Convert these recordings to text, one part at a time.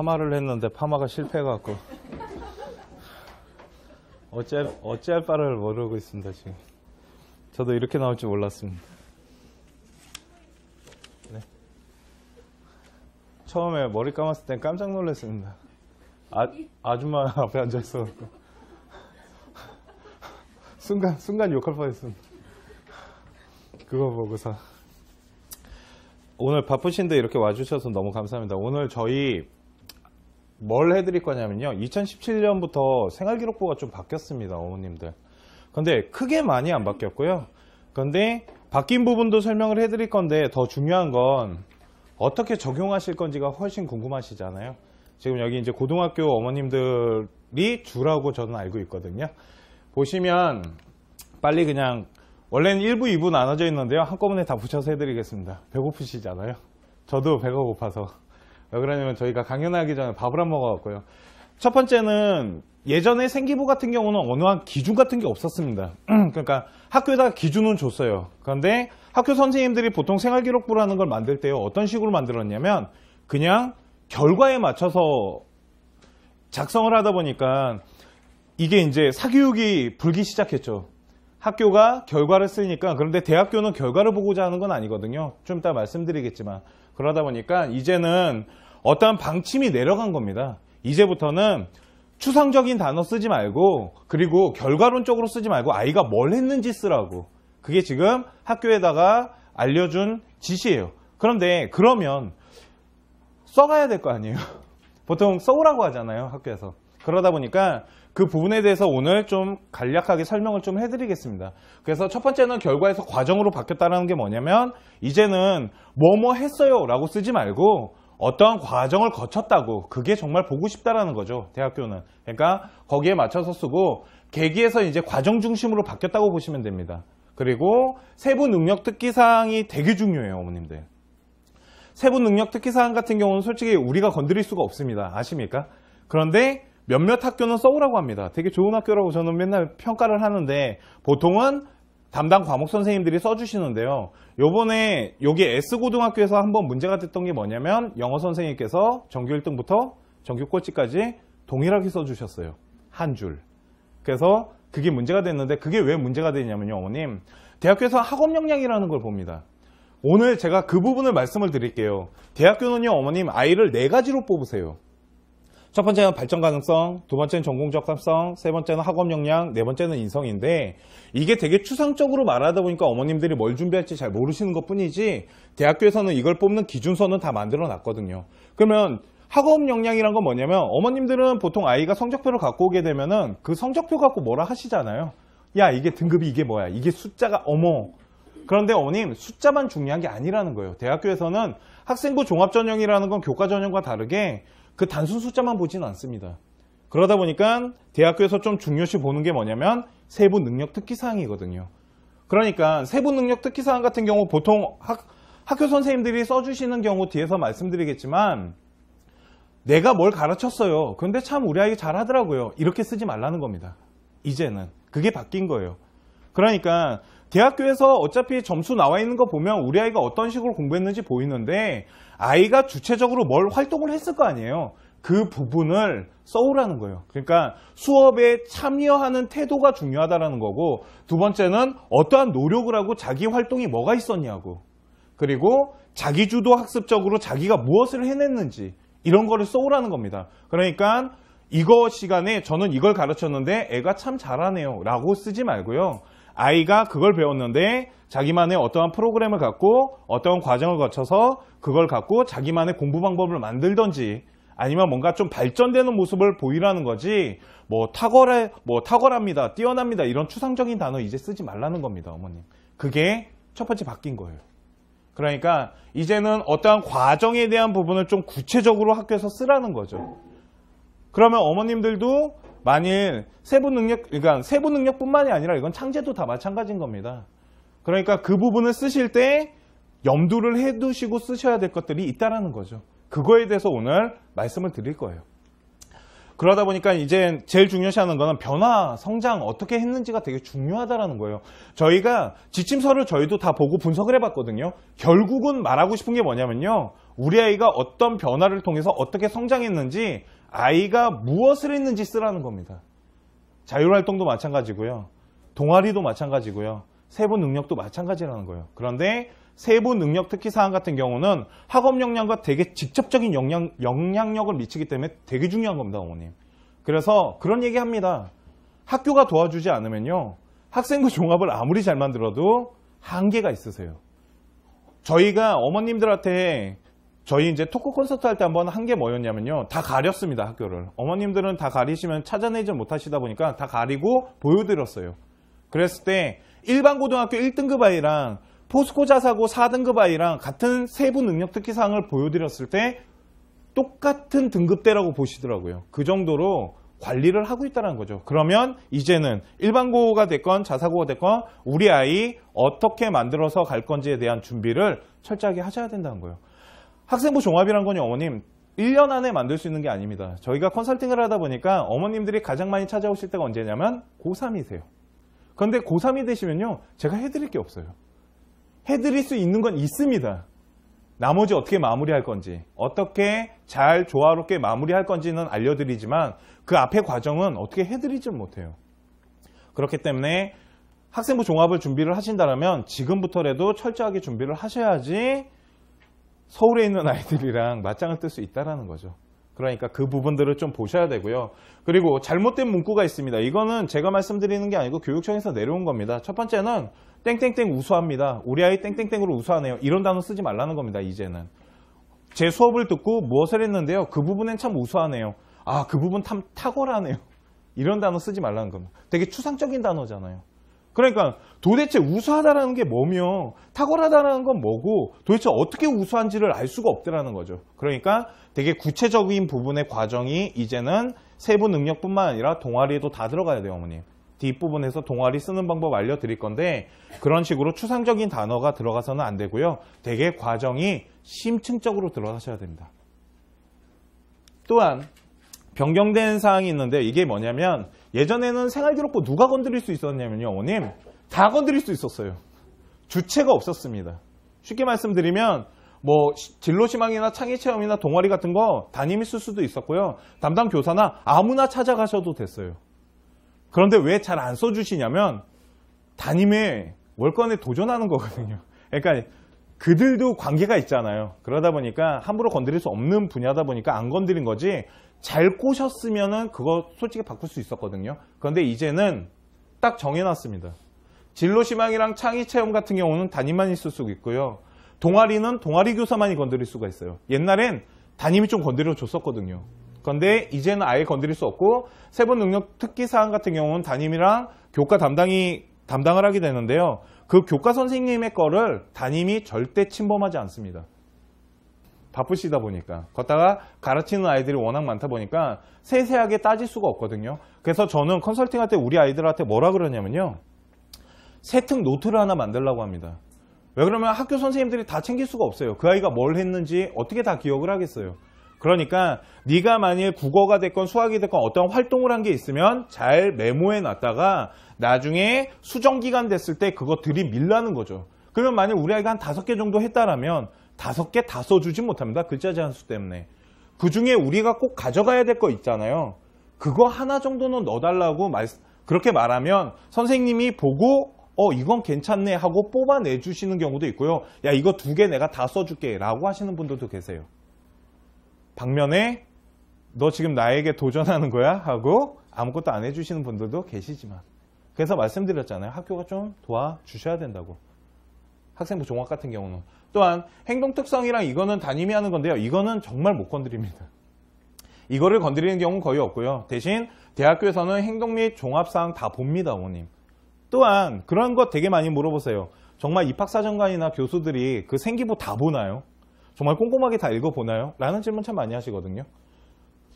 파마를 했는데 파마가 실패해갖고 어찌할 바를 모르고 있습니다. 지금 저도 이렇게 나올 줄 몰랐습니다. 네. 처음에 머리 감았을 땐 깜짝 놀랐습니다. 아줌마 앞에 앉아있어 순간 욕할 뻔했습니다. 그거 보고서. 오늘 바쁘신데 이렇게 와주셔서 너무 감사합니다. 오늘 저희 뭘 해드릴 거냐면요, 2017년부터 생활기록부가 좀 바뀌었습니다, 어머님들. 근데 크게 많이 안 바뀌었고요. 근데 바뀐 부분도 설명을 해드릴 건데, 더 중요한 건 어떻게 적용하실 건지가 훨씬 궁금하시잖아요. 지금 여기 이제 고등학교 어머님들이 주라고 저는 알고 있거든요. 보시면 빨리 그냥, 원래는 1부, 2부 나눠져 있는데요. 한꺼번에 다 붙여서 해드리겠습니다. 배고프시잖아요. 저도 배가 고파서. 왜 그러냐면 저희가 강연하기 전에 밥을 안 먹어갖고요. 첫 번째는 예전에 생기부 같은 경우는 어느 한 기준 같은 게 없었습니다. 그러니까 학교에다가 기준은 줬어요. 그런데 학교 선생님들이 보통 생활기록부라는 걸 만들 때요, 어떤 식으로 만들었냐면 그냥 결과에 맞춰서 작성을 하다 보니까 이게 이제 사교육이 불기 시작했죠. 학교가 결과를 쓰니까. 그런데 대학교는 결과를 보고자 하는 건 아니거든요. 좀 이따 말씀드리겠지만. 그러다 보니까 이제는 어떠한 방침이 내려간 겁니다. 이제부터는 추상적인 단어 쓰지 말고, 그리고 결과론적으로 쓰지 말고 아이가 뭘 했는지 쓰라고. 그게 지금 학교에다가 알려준 지시예요. 그런데 그러면 써가야 될 거 아니에요. 보통 써오라고 하잖아요, 학교에서. 그러다 보니까 그 부분에 대해서 오늘 좀 간략하게 설명을 좀 해드리겠습니다. 그래서 첫 번째는 결과에서 과정으로 바뀌었다는 게 뭐냐면, 이제는 뭐뭐 했어요 라고 쓰지 말고 어떠한 과정을 거쳤다고, 그게 정말 보고 싶다라는 거죠, 대학교는. 그러니까 거기에 맞춰서 쓰고, 계기에서 이제 과정 중심으로 바뀌었다고 보시면 됩니다. 그리고 세부 능력 특기사항이 되게 중요해요, 어머님들. 세부 능력 특기사항 같은 경우는 솔직히 우리가 건드릴 수가 없습니다. 아십니까? 그런데 몇몇 학교는 써오라고 합니다. 되게 좋은 학교라고 저는 맨날 평가를 하는데, 보통은 담당 과목 선생님들이 써주시는데요. 요번에 여기 S고등학교에서 한번 문제가 됐던 게 뭐냐면, 영어 선생님께서 정규 1등부터 정규 꼴찌까지 동일하게 써주셨어요. 한 줄. 그래서 그게 문제가 됐는데, 그게 왜 문제가 되냐면요, 어머님. 대학교에서 학업 역량이라는 걸 봅니다. 오늘 제가 그 부분을 말씀을 드릴게요. 대학교는요, 어머님, 아이를 4가지로 뽑으세요. 첫 번째는 발전 가능성, 두 번째는 전공 적합성, 세 번째는 학업 역량, 네 번째는 인성인데, 이게 되게 추상적으로 말하다 보니까 어머님들이 뭘 준비할지 잘 모르시는 것 뿐이지, 대학교에서는 이걸 뽑는 기준서는 다 만들어 놨거든요. 그러면 학업 역량이란 건 뭐냐면, 어머님들은 보통 아이가 성적표를 갖고 오게 되면은 그 성적표 갖고 뭐라 하시잖아요. 야, 이게 등급이 이게 뭐야, 이게 숫자가 어머. 그런데 어머님, 숫자만 중요한 게 아니라는 거예요. 대학교에서는 학생부 종합전형이라는 건 교과전형과 다르게 그 단순 숫자만 보지는 않습니다. 그러다 보니까 대학교에서 좀 중요시 보는 게 뭐냐면 세부 능력 특기사항이거든요. 그러니까 세부 능력 특기사항 같은 경우 보통 학교 선생님들이 써주시는 경우 뒤에서 말씀드리겠지만, 내가 뭘 가르쳤어요, 근데 참 우리 아이가 잘하더라고요, 이렇게 쓰지 말라는 겁니다. 이제는 그게 바뀐 거예요. 그러니까 대학교에서 어차피 점수 나와 있는 거 보면 우리 아이가 어떤 식으로 공부했는지 보이는데, 아이가 주체적으로 뭘 활동을 했을 거 아니에요. 그 부분을 써오라는 거예요. 그러니까 수업에 참여하는 태도가 중요하다는 거고, 두 번째는 어떠한 노력을 하고 자기 활동이 뭐가 있었냐고, 그리고 자기주도 학습적으로 자기가 무엇을 해냈는지, 이런 거를 써오라는 겁니다. 그러니까 이거 시간에 저는 이걸 가르쳤는데 애가 참 잘하네요 라고 쓰지 말고요, 아이가 그걸 배웠는데 자기만의 어떠한 프로그램을 갖고 어떠한 과정을 거쳐서 그걸 갖고 자기만의 공부 방법을 만들던지, 아니면 뭔가 좀 발전되는 모습을 보이라는 거지, 뭐 탁월합니다, 뛰어납니다, 이런 추상적인 단어 이제 쓰지 말라는 겁니다, 어머님. 그게 첫 번째 바뀐 거예요. 그러니까 이제는 어떠한 과정에 대한 부분을 좀 구체적으로 학교에서 쓰라는 거죠. 그러면 어머님들도 만일 세부 능력, 그러니까 세부 능력뿐만이 아니라 이건 창제도 다 마찬가지인 겁니다. 그러니까 그 부분을 쓰실 때 염두를 해두시고 쓰셔야 될 것들이 있다라는 거죠. 그거에 대해서 오늘 말씀을 드릴 거예요. 그러다 보니까 이제 제일 중요시하는 거는 변화, 성장 어떻게 했는지가 되게 중요하다라는 거예요. 저희가 지침서를 저희도 다 보고 분석을 해봤거든요. 결국은 말하고 싶은 게 뭐냐면요. 우리 아이가 어떤 변화를 통해서 어떻게 성장했는지, 아이가 무엇을 했는지 쓰라는 겁니다. 자율활동도 마찬가지고요. 동아리도 마찬가지고요. 세부 능력도 마찬가지라는 거예요. 그런데 세부 능력 특기 사항 같은 경우는 학업 역량과 되게 직접적인 영향력을 미치기 때문에 되게 중요한 겁니다, 어머님. 그래서 그런 얘기 합니다. 학교가 도와주지 않으면요. 학생부 종합을 아무리 잘 만들어도 한계가 있으세요. 저희가 어머님들한테 저희 이제 토크 콘서트 할 때 한번 한 게 뭐였냐면요. 다 가렸습니다, 학교를. 어머님들은 다 가리시면 찾아내지 못하시다 보니까 다 가리고 보여드렸어요. 그랬을 때 일반 고등학교 1등급 아이랑 포스코 자사고 4등급 아이랑 같은 세부 능력 특기 사항을 보여드렸을 때 똑같은 등급대라고 보시더라고요. 그 정도로 관리를 하고 있다는 거죠. 그러면 이제는 일반고가 됐건 자사고가 됐건 우리 아이 어떻게 만들어서 갈 건지에 대한 준비를 철저하게 하셔야 된다는 거예요. 학생부 종합이란 건요, 어머님 1년 안에 만들 수 있는 게 아닙니다. 저희가 컨설팅을 하다 보니까 어머님들이 가장 많이 찾아오실 때가 언제냐면 고3이세요. 그런데 고3이 되시면요, 제가 해드릴 게 없어요. 해드릴 수 있는 건 있습니다. 나머지 어떻게 마무리할 건지, 어떻게 잘 조화롭게 마무리할 건지는 알려드리지만 그 앞의 과정은 어떻게 해드리지 못해요. 그렇기 때문에 학생부 종합을 준비를 하신다면 지금부터라도 철저하게 준비를 하셔야지 서울에 있는 아이들이랑 맞짱을 뜰 수 있다는 거죠. 그러니까 그 부분들을 좀 보셔야 되고요. 그리고 잘못된 문구가 있습니다. 이거는 제가 말씀드리는 게 아니고 교육청에서 내려온 겁니다. 첫 번째는 땡땡땡 우수합니다. 우리 아이 땡땡땡으로 우수하네요. 이런 단어 쓰지 말라는 겁니다. 이제는. 제 수업을 듣고 무엇을 했는데요. 그 부분엔 참 우수하네요. 아, 그 부분 참 탁월하네요. 이런 단어 쓰지 말라는 겁니다. 되게 추상적인 단어잖아요. 그러니까 도대체 우수하다라는 게 뭐며 탁월하다라는 건 뭐고 도대체 어떻게 우수한지를 알 수가 없더라는 거죠. 그러니까 되게 구체적인 부분의 과정이 이제는 세부 능력뿐만 아니라 동아리에도 다 들어가야 돼요, 어머님. 뒷부분에서 동아리 쓰는 방법 알려드릴 건데 그런 식으로 추상적인 단어가 들어가서는 안 되고요. 되게 과정이 심층적으로 들어가셔야 됩니다. 또한 변경된 사항이 있는데 이게 뭐냐면 예전에는 생활기록부 누가 건드릴 수 있었냐면요, 어머님 다 건드릴 수 있었어요. 주체가 없었습니다. 쉽게 말씀드리면 뭐 진로시망이나 창의체험이나 동아리 같은 거 담임이 쓸 수도 있었고요. 담당 교사나 아무나 찾아가셔도 됐어요. 그런데 왜 잘 안 써주시냐면 담임의 월권에 도전하는 거거든요. 그러니까 그들도 관계가 있잖아요. 그러다 보니까 함부로 건드릴 수 없는 분야다 보니까 안 건드린 거지 잘 꼬셨으면은 그거 솔직히 바꿀 수 있었거든요. 그런데 이제는 딱 정해놨습니다. 진로시망이랑 창의체험 같은 경우는 담임만 있을 수 있고요. 동아리는 동아리 교사만이 건드릴 수가 있어요. 옛날엔 담임이 좀 건드려 줬었거든요. 그런데 이제는 아예 건드릴 수 없고 세부 능력 특기 사항 같은 경우는 담임이랑 교과 담당을 하게 되는데요. 그 교과 선생님의 거를 담임이 절대 침범하지 않습니다. 바쁘시다 보니까 걷다가 가르치는 아이들이 워낙 많다 보니까 세세하게 따질 수가 없거든요. 그래서 저는 컨설팅할 때 우리 아이들한테 뭐라 그러냐면요, 세특 노트를 하나 만들라고 합니다. 왜 그러면 학교 선생님들이 다 챙길 수가 없어요. 그 아이가 뭘 했는지 어떻게 다 기억을 하겠어요. 그러니까 네가 만일 국어가 됐건 수학이 됐건 어떤 활동을 한 게 있으면 잘 메모해 놨다가 나중에 수정기간 됐을 때 그거 들이밀라는 거죠. 그러면 만약 우리 아이가 한 5개 정도 했다라면 5개 다 써주지 못합니다. 글자 제한수 때문에. 그 중에 우리가 꼭 가져가야 될 거 있잖아요. 그거 하나 정도는 넣어달라고 그렇게 말하면 선생님이 보고 이건 괜찮네 하고 뽑아내 주시는 경우도 있고요. 야, 이거 2개 내가 다 써줄게 라고 하시는 분들도 계세요. 반면에 너 지금 나에게 도전하는 거야? 하고 아무것도 안 해주시는 분들도 계시지만, 그래서 말씀드렸잖아요. 학교가 좀 도와주셔야 된다고. 학생부 종합 같은 경우는. 또한 행동특성이랑 이거는 담임이 하는 건데요. 이거는 정말 못 건드립니다. 이거를 건드리는 경우는 거의 없고요. 대신 대학교에서는 행동 및 종합사항 다 봅니다, 어머님. 또한 그런 거 되게 많이 물어보세요. 정말 입학사정관이나 교수들이 그 생기부 다 보나요? 정말 꼼꼼하게 다 읽어보나요? 라는 질문 참 많이 하시거든요.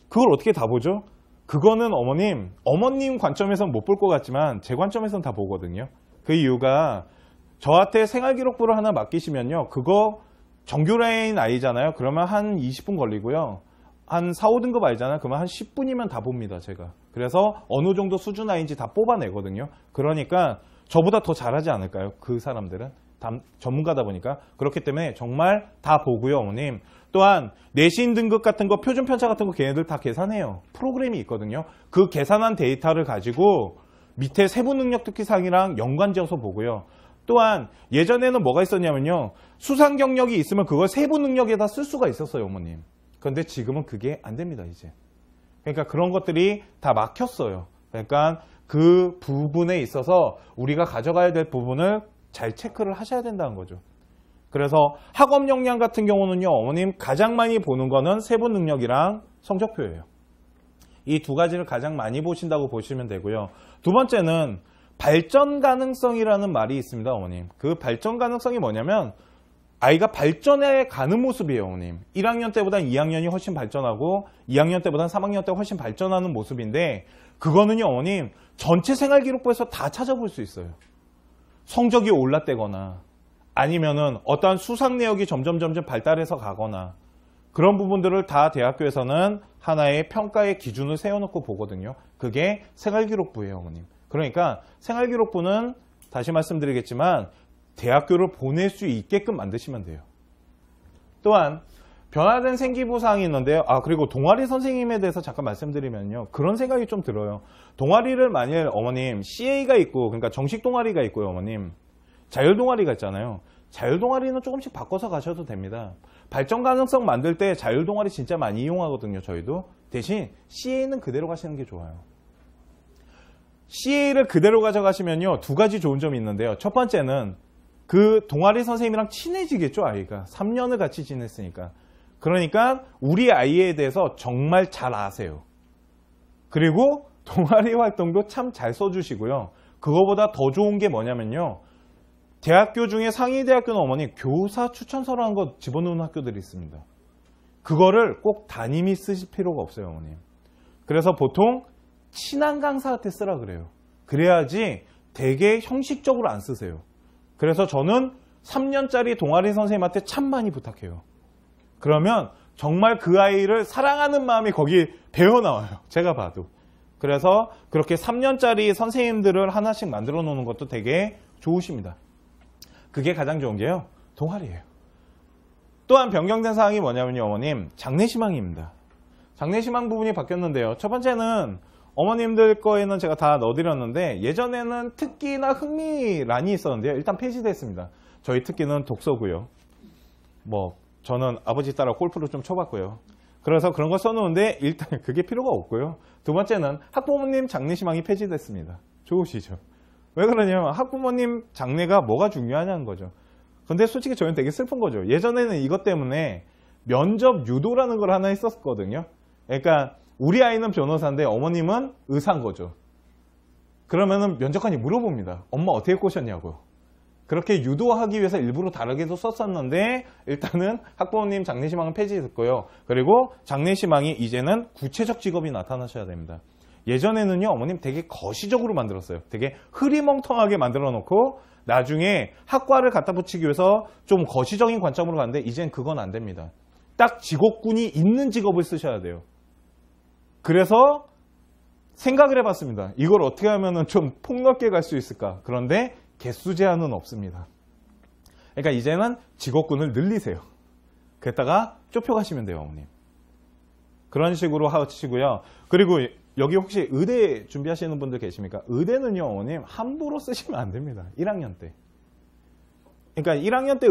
그걸 어떻게 다 보죠? 그거는 어머님 관점에서는 못 볼 것 같지만 제 관점에서는 다 보거든요. 그 이유가 저한테 생활기록부를 하나 맡기시면요. 그거 정규라인 아이잖아요. 그러면 한 20분 걸리고요. 한 4, 5등급 알잖아요. 그러면 한 10분이면 다 봅니다, 제가. 그래서 어느 정도 수준 아인지 다 뽑아내거든요. 그러니까 저보다 더 잘하지 않을까요? 그 사람들은 전문가다 보니까. 그렇기 때문에 정말 다 보고요, 어머님. 또한 내신 등급 같은 거, 표준 편차 같은 거 걔네들 다 계산해요. 프로그램이 있거든요. 그 계산한 데이터를 가지고 밑에 세부 능력 특기사항이랑 연관지어서 보고요. 또한 예전에는 뭐가 있었냐면요. 수상 경력이 있으면 그걸 세부 능력에다 쓸 수가 있었어요, 어머님. 그런데 지금은 그게 안 됩니다, 이제. 그러니까 그런 것들이 다 막혔어요. 그러니까 그 부분에 있어서 우리가 가져가야 될 부분을 잘 체크를 하셔야 된다는 거죠. 그래서 학업 역량 같은 경우는요, 어머님 가장 많이 보는 거는 세부 능력이랑 성적표예요. 이 두 가지를 가장 많이 보신다고 보시면 되고요. 두 번째는 발전 가능성이라는 말이 있습니다, 어머님. 그 발전 가능성이 뭐냐면 아이가 발전해 가는 모습이에요, 어머님. 1학년 때보다 2학년이 훨씬 발전하고 2학년 때보다 3학년 때 훨씬 발전하는 모습인데 그거는요, 어머님 전체 생활기록부에서 다 찾아볼 수 있어요. 성적이 올랐다거나 아니면은 어떠한 수상 내역이 점점 발달해서 가거나 그런 부분들을 다 대학교에서는 하나의 평가의 기준을 세워놓고 보거든요. 그게 생활기록부예요, 어머님. 그러니까 생활기록부는 다시 말씀드리겠지만 대학교를 보낼 수 있게끔 만드시면 돼요. 또한 변화된 생기부 사항이 있는데요. 그리고 동아리 선생님에 대해서 잠깐 말씀드리면요. 그런 생각이 좀 들어요. 동아리를 만일 어머님 CA가 있고, 그러니까 정식 동아리가 있고요, 어머님. 자율 동아리가 있잖아요. 자율 동아리는 조금씩 바꿔서 가셔도 됩니다. 발전 가능성 만들 때 자율 동아리 진짜 많이 이용하거든요, 저희도. 대신 CA는 그대로 가시는 게 좋아요. CA를 그대로 가져가시면요, 두 가지 좋은 점이 있는데요. 첫 번째는 그 동아리 선생님이랑 친해지겠죠, 아이가. 3년을 같이 지냈으니까. 그러니까 우리 아이에 대해서 정말 잘 아세요. 그리고 동아리 활동도 참 잘 써주시고요. 그거보다 더 좋은 게 뭐냐면요. 대학교 중에 상위 대학교는 어머니 교사 추천서라는 거 집어넣는 학교들이 있습니다. 그거를 꼭 담임이 쓰실 필요가 없어요, 어머님. 그래서 보통 친한 강사한테 쓰라 그래요. 그래야지 되게 형식적으로 안 쓰세요. 그래서 저는 3년짜리 동아리 선생님한테 참 많이 부탁해요. 그러면 정말 그 아이를 사랑하는 마음이 거기 배어나와요. 제가 봐도. 그래서 그렇게 3년짜리 선생님들을 하나씩 만들어 놓는 것도 되게 좋으십니다. 그게 가장 좋은 게요, 동아리예요. 또한 변경된 사항이 뭐냐면요, 어머님 장래희망입니다. 장래희망 부분이 바뀌었는데요. 첫 번째는 어머님들 거에는 제가 다 넣어드렸는데 예전에는 특기나 흥미란이 있었는데요. 일단 폐지됐습니다. 저희 특기는 독서고요. 저는 아버지 따라 골프를 좀 쳐봤고요. 그래서 그런 거 써놓은데 일단 그게 필요가 없고요. 두 번째는 학부모님 장래희망이 폐지됐습니다. 좋으시죠? 왜 그러냐면 학부모님 장래가 뭐가 중요하냐는 거죠. 근데 솔직히 저희는 되게 슬픈 거죠. 예전에는 이것 때문에 면접 유도라는 걸 하나 했었거든요. 그러니까 우리 아이는 변호사인데 어머님은 의사인 거죠. 그러면은 면접관이 물어봅니다. 엄마 어떻게 꼬셨냐고. 그렇게 유도하기 위해서 일부러 다르게도 썼었는데 일단은 학부모님 장래희망은 폐지됐고요. 그리고 장래희망이 이제는 구체적 직업이 나타나셔야 됩니다. 예전에는요, 어머님 되게 거시적으로 만들었어요. 되게 흐리멍텅하게 만들어 놓고 나중에 학과를 갖다 붙이기 위해서 좀 거시적인 관점으로 가는데 이젠 그건 안 됩니다. 딱 직업군이 있는 직업을 쓰셔야 돼요. 그래서 생각을 해봤습니다. 이걸 어떻게 하면 좀 폭넓게 갈 수 있을까? 그런데 개수 제한은 없습니다. 그러니까 이제는 직업군을 늘리세요. 그랬다가 좁혀가시면 돼요, 어머님. 그런 식으로 하시고요. 그리고 여기 혹시 의대 준비하시는 분들 계십니까? 의대는요, 어머님 함부로 쓰시면 안 됩니다. 1학년 때. 그러니까 1학년 때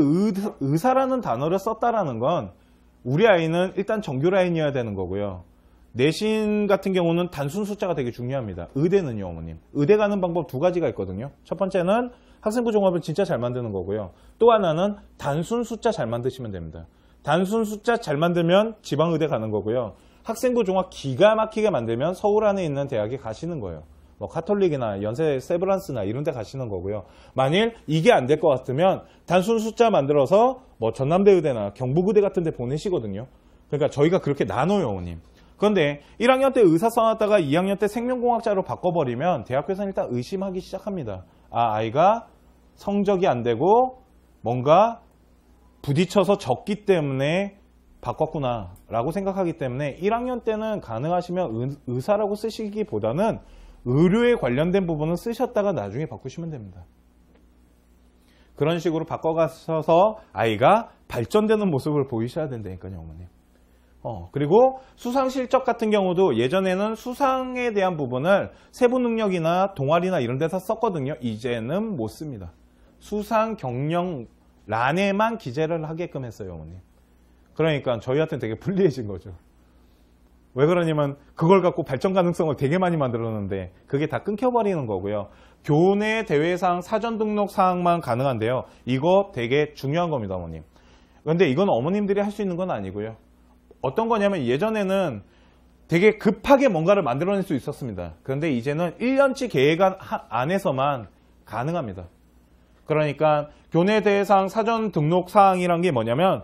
의사라는 단어를 썼다라는 건 우리 아이는 일단 정규 라인이어야 되는 거고요. 내신 같은 경우는 단순 숫자가 되게 중요합니다. 의대는요, 어머님. 의대 가는 방법 두 가지가 있거든요. 첫 번째는 학생부 종합을 진짜 잘 만드는 거고요. 또 하나는 단순 숫자 잘 만드시면 됩니다. 단순 숫자 잘 만들면 지방의대 가는 거고요. 학생부 종합 기가 막히게 만들면 서울 안에 있는 대학에 가시는 거예요. 카톨릭이나 연세 세브란스나 이런 데 가시는 거고요. 만일 이게 안 될 것 같으면 단순 숫자 만들어서 전남대의대나 경북의대 같은 데 보내시거든요. 그러니까 저희가 그렇게 나눠요, 어머님. 그런데 1학년 때 의사 써놨다가 2학년 때 생명공학자로 바꿔버리면 대학교에서는 일단 의심하기 시작합니다. 아이가 성적이 안 되고 뭔가 부딪혀서 졌기 때문에 바꿨구나 라고 생각하기 때문에 1학년 때는 가능하시면 의사라고 쓰시기보다는 의료에 관련된 부분은 쓰셨다가 나중에 바꾸시면 됩니다. 그런 식으로 바꿔가셔서 아이가 발전되는 모습을 보이셔야 된다니까요, 어머님. 그리고 수상 실적 같은 경우도 예전에는 수상에 대한 부분을 세부 능력이나 동아리나 이런 데서 썼거든요. 이제는 못 씁니다. 수상 경력란에만 기재를 하게끔 했어요, 어머님. 그러니까 저희한테는 되게 불리해진 거죠. 왜 그러냐면 그걸 갖고 발전 가능성을 되게 많이 만들었는데 그게 다 끊겨버리는 거고요. 교내 대회상 사전 등록 사항만 가능한데요. 이거 되게 중요한 겁니다, 어머님. 그런데 이건 어머님들이 할 수 있는 건 아니고요. 어떤 거냐면 예전에는 되게 급하게 뭔가를 만들어낼 수 있었습니다. 그런데 이제는 1년치 계획 안에서만 가능합니다. 그러니까 교내 대회상 사전 등록 사항이란 게 뭐냐면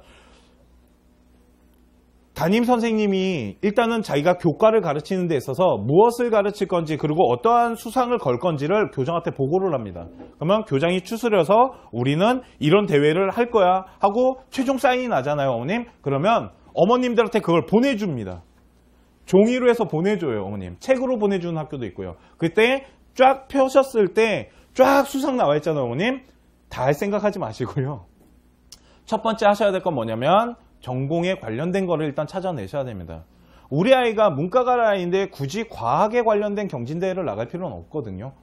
담임 선생님이 일단은 자기가 교과를 가르치는 데 있어서 무엇을 가르칠 건지 그리고 어떠한 수상을 걸 건지를 교장한테 보고를 합니다. 그러면 교장이 추스려서 우리는 이런 대회를 할 거야 하고 최종 사인이 나잖아요, 어머님. 그러면 어머님들한테 그걸 보내줍니다. 종이로 해서 보내줘요, 어머님. 책으로 보내주는 학교도 있고요. 그때 쫙 펴셨을 때 쫙 수상 나와 있잖아요, 어머님. 다 할 생각하지 마시고요. 첫 번째 하셔야 될 건 뭐냐면 전공에 관련된 거를 일단 찾아내셔야 됩니다. 우리 아이가 문과가 아이인데 굳이 과학에 관련된 경진대회를 나갈 필요는 없거든요.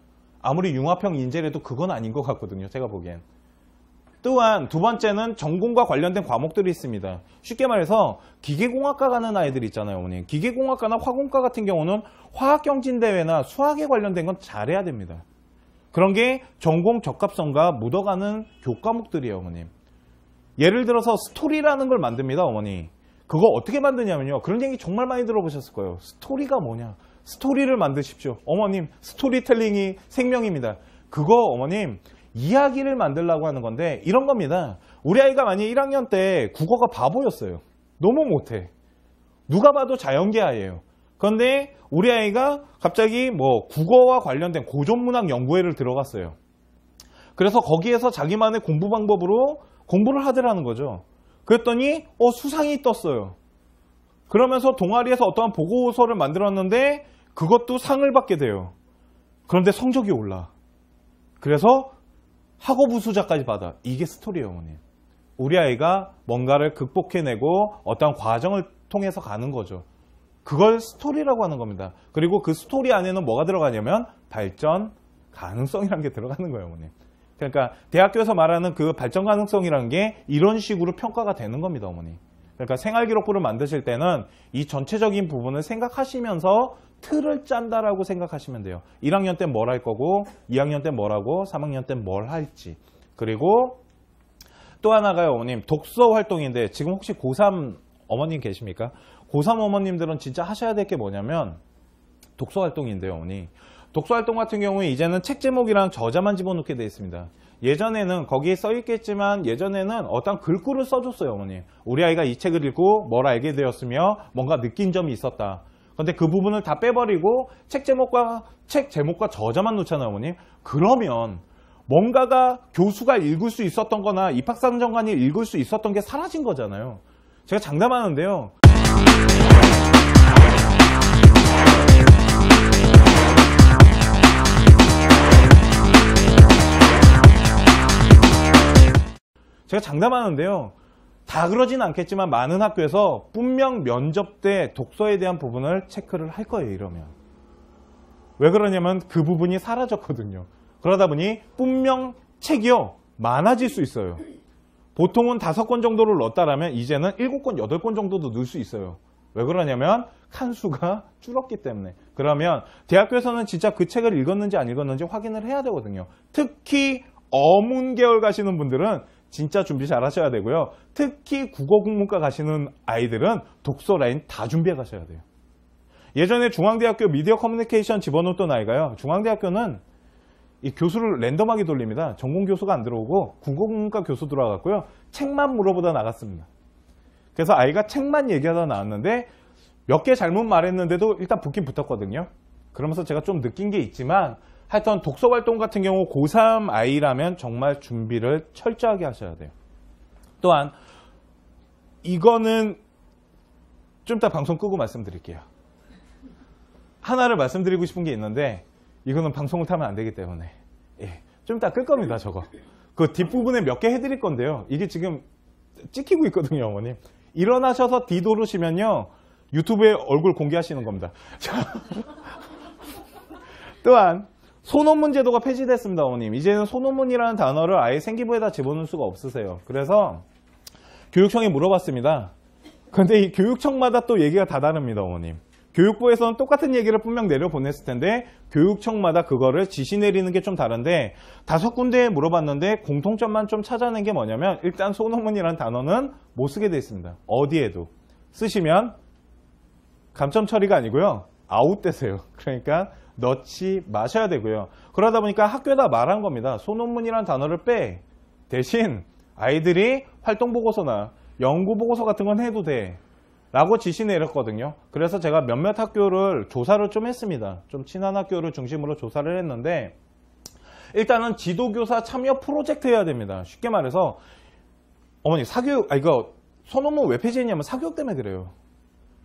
아무리 융합형 인재라도 그건 아닌 것 같거든요, 제가 보기엔. 또한 두 번째는 전공과 관련된 과목들이 있습니다. 쉽게 말해서 기계공학과 가는 아이들 있잖아요, 어머니. 기계공학과나 화공과 같은 경우는 화학경진대회나 수학에 관련된 건 잘해야 됩니다. 그런 게 전공 적합성과 묻어가는 교과목들이에요, 어머님. 예를 들어서 스토리라는 걸 만듭니다, 어머니. 그거 어떻게 만드냐면요. 그런 얘기 정말 많이 들어보셨을 거예요. 스토리가 뭐냐. 스토리를 만드십시오. 어머님, 스토리텔링이 생명입니다. 그거 어머님, 이야기를 만들려고 하는 건데 이런 겁니다. 우리 아이가 만약 1학년 때 국어가 바보였어요. 너무 못해. 누가 봐도 자연계 아이예요. 그런데 우리 아이가 갑자기 뭐 국어와 관련된 고전문학 연구회를 들어갔어요. 그래서 거기에서 자기만의 공부 방법으로 공부를 하더라는 거죠. 그랬더니 수상이 떴어요. 그러면서 동아리에서 어떠한 보고서를 만들었는데 그것도 상을 받게 돼요. 그런데 성적이 올라. 그래서 학업 우수자까지 받아. 이게 스토리예요, 어머니. 우리 아이가 뭔가를 극복해내고 어떤 과정을 통해서 가는 거죠. 그걸 스토리라고 하는 겁니다. 그리고 그 스토리 안에는 뭐가 들어가냐면 발전 가능성이라는 게 들어가는 거예요, 어머니. 그러니까 대학교에서 말하는 그 발전 가능성이라는 게 이런 식으로 평가가 되는 겁니다, 어머니. 그러니까 생활기록부를 만드실 때는 이 전체적인 부분을 생각하시면서 틀을 짠다라고 생각하시면 돼요. 1학년 때 뭘 할 거고 2학년 때 뭘 하고 3학년 때 뭘 할지. 그리고 또 하나가요, 어머님. 독서 활동인데 지금 혹시 고3 어머님 계십니까? 고3 어머님들은 진짜 하셔야 될 게 뭐냐면 독서 활동인데요, 어머니. 독서 활동 같은 경우에 이제는 책 제목이랑 저자만 집어넣게 되어 있습니다. 예전에는 거기에 써 있겠지만 예전에는 어떤 글꼴을 써줬어요, 어머니. 우리 아이가 이 책을 읽고 뭘 알게 되었으며 뭔가 느낀 점이 있었다. 근데 그 부분을 다 빼버리고 책 제목과 저자만 놓잖아요, 어머님. 그러면 뭔가가 교수가 읽을 수 있었던 거나 입학사정관이 읽을 수 있었던 게 사라진 거잖아요. 제가 장담하는데요. 다 그러진 않겠지만 많은 학교에서 분명 면접 때 독서에 대한 부분을 체크를 할 거예요, 이러면. 왜 그러냐면 그 부분이 사라졌거든요. 그러다 보니 분명 책이요, 많아질 수 있어요. 보통은 5권 정도를 넣었다라면 이제는 7권, 8권 정도도 넣을 수 있어요. 왜 그러냐면 칸수가 줄었기 때문에. 그러면 대학교에서는 진짜 그 책을 읽었는지 안 읽었는지 확인을 해야 되거든요. 특히 어문 계열 가시는 분들은 진짜 준비 잘 하셔야 되고요. 특히 국어국문과 가시는 아이들은 독서 라인 다 준비해 가셔야 돼요. 예전에 중앙대학교 미디어 커뮤니케이션 집어넣었던 아이가요. 중앙대학교는 이 교수를 랜덤하게 돌립니다. 전공 교수가 안 들어오고 국어국문과 교수 들어와갖고요. 책만 물어보다 나갔습니다. 그래서 아이가 책만 얘기하다 나왔는데 몇 개 잘못 말했는데도 일단 붙긴 붙었거든요. 그러면서 제가 좀 느낀 게 있지만 하여튼 독서 활동 같은 경우 고3 아이라면 정말 준비를 철저하게 하셔야 돼요. 또한 이거는 좀 이따 방송 끄고 말씀드릴게요. 하나를 말씀드리고 싶은 게 있는데 이거는 방송을 타면 안 되기 때문에 좀 이따 끌 겁니다. 저거 그 뒷부분에 몇 개 해드릴 건데요. 이게 지금 찍히고 있거든요. 어머님 일어나셔서 D 누르시면요 유튜브에 얼굴 공개하시는 겁니다. 또한 소논문 제도가 폐지됐습니다. 어머님 이제는 소논문이라는 단어를 아예 생기부에다 집어넣을 수가 없으세요. 그래서 교육청에 물어봤습니다. 근데 이 교육청마다 또 얘기가 다 다릅니다. 어머님 교육부에서는 똑같은 얘기를 분명 내려보냈을 텐데 교육청마다 그거를 지시 내리는 게 좀 다른데 5군데에 물어봤는데 공통점만 좀 찾아낸 게 뭐냐면 일단 소논문이라는 단어는 못 쓰게 돼 있습니다. 어디에도 쓰시면 감점 처리가 아니고요 아웃되세요. 그러니까 넣지 마셔야 되고요. 그러다 보니까 학교에다 말한 겁니다. 소논문이라는 단어를 빼. 대신 아이들이 활동보고서나 연구보고서 같은 건 해도 돼 라고 지시 내렸거든요. 그래서 제가 몇몇 학교를 조사를 좀 했습니다. 좀 친한 학교를 중심으로 조사를 했는데 일단은 지도교사 참여 프로젝트 해야 됩니다. 쉽게 말해서 어머니 사교육 이거 소논문 왜 폐지했냐면 사교육 때문에 그래요.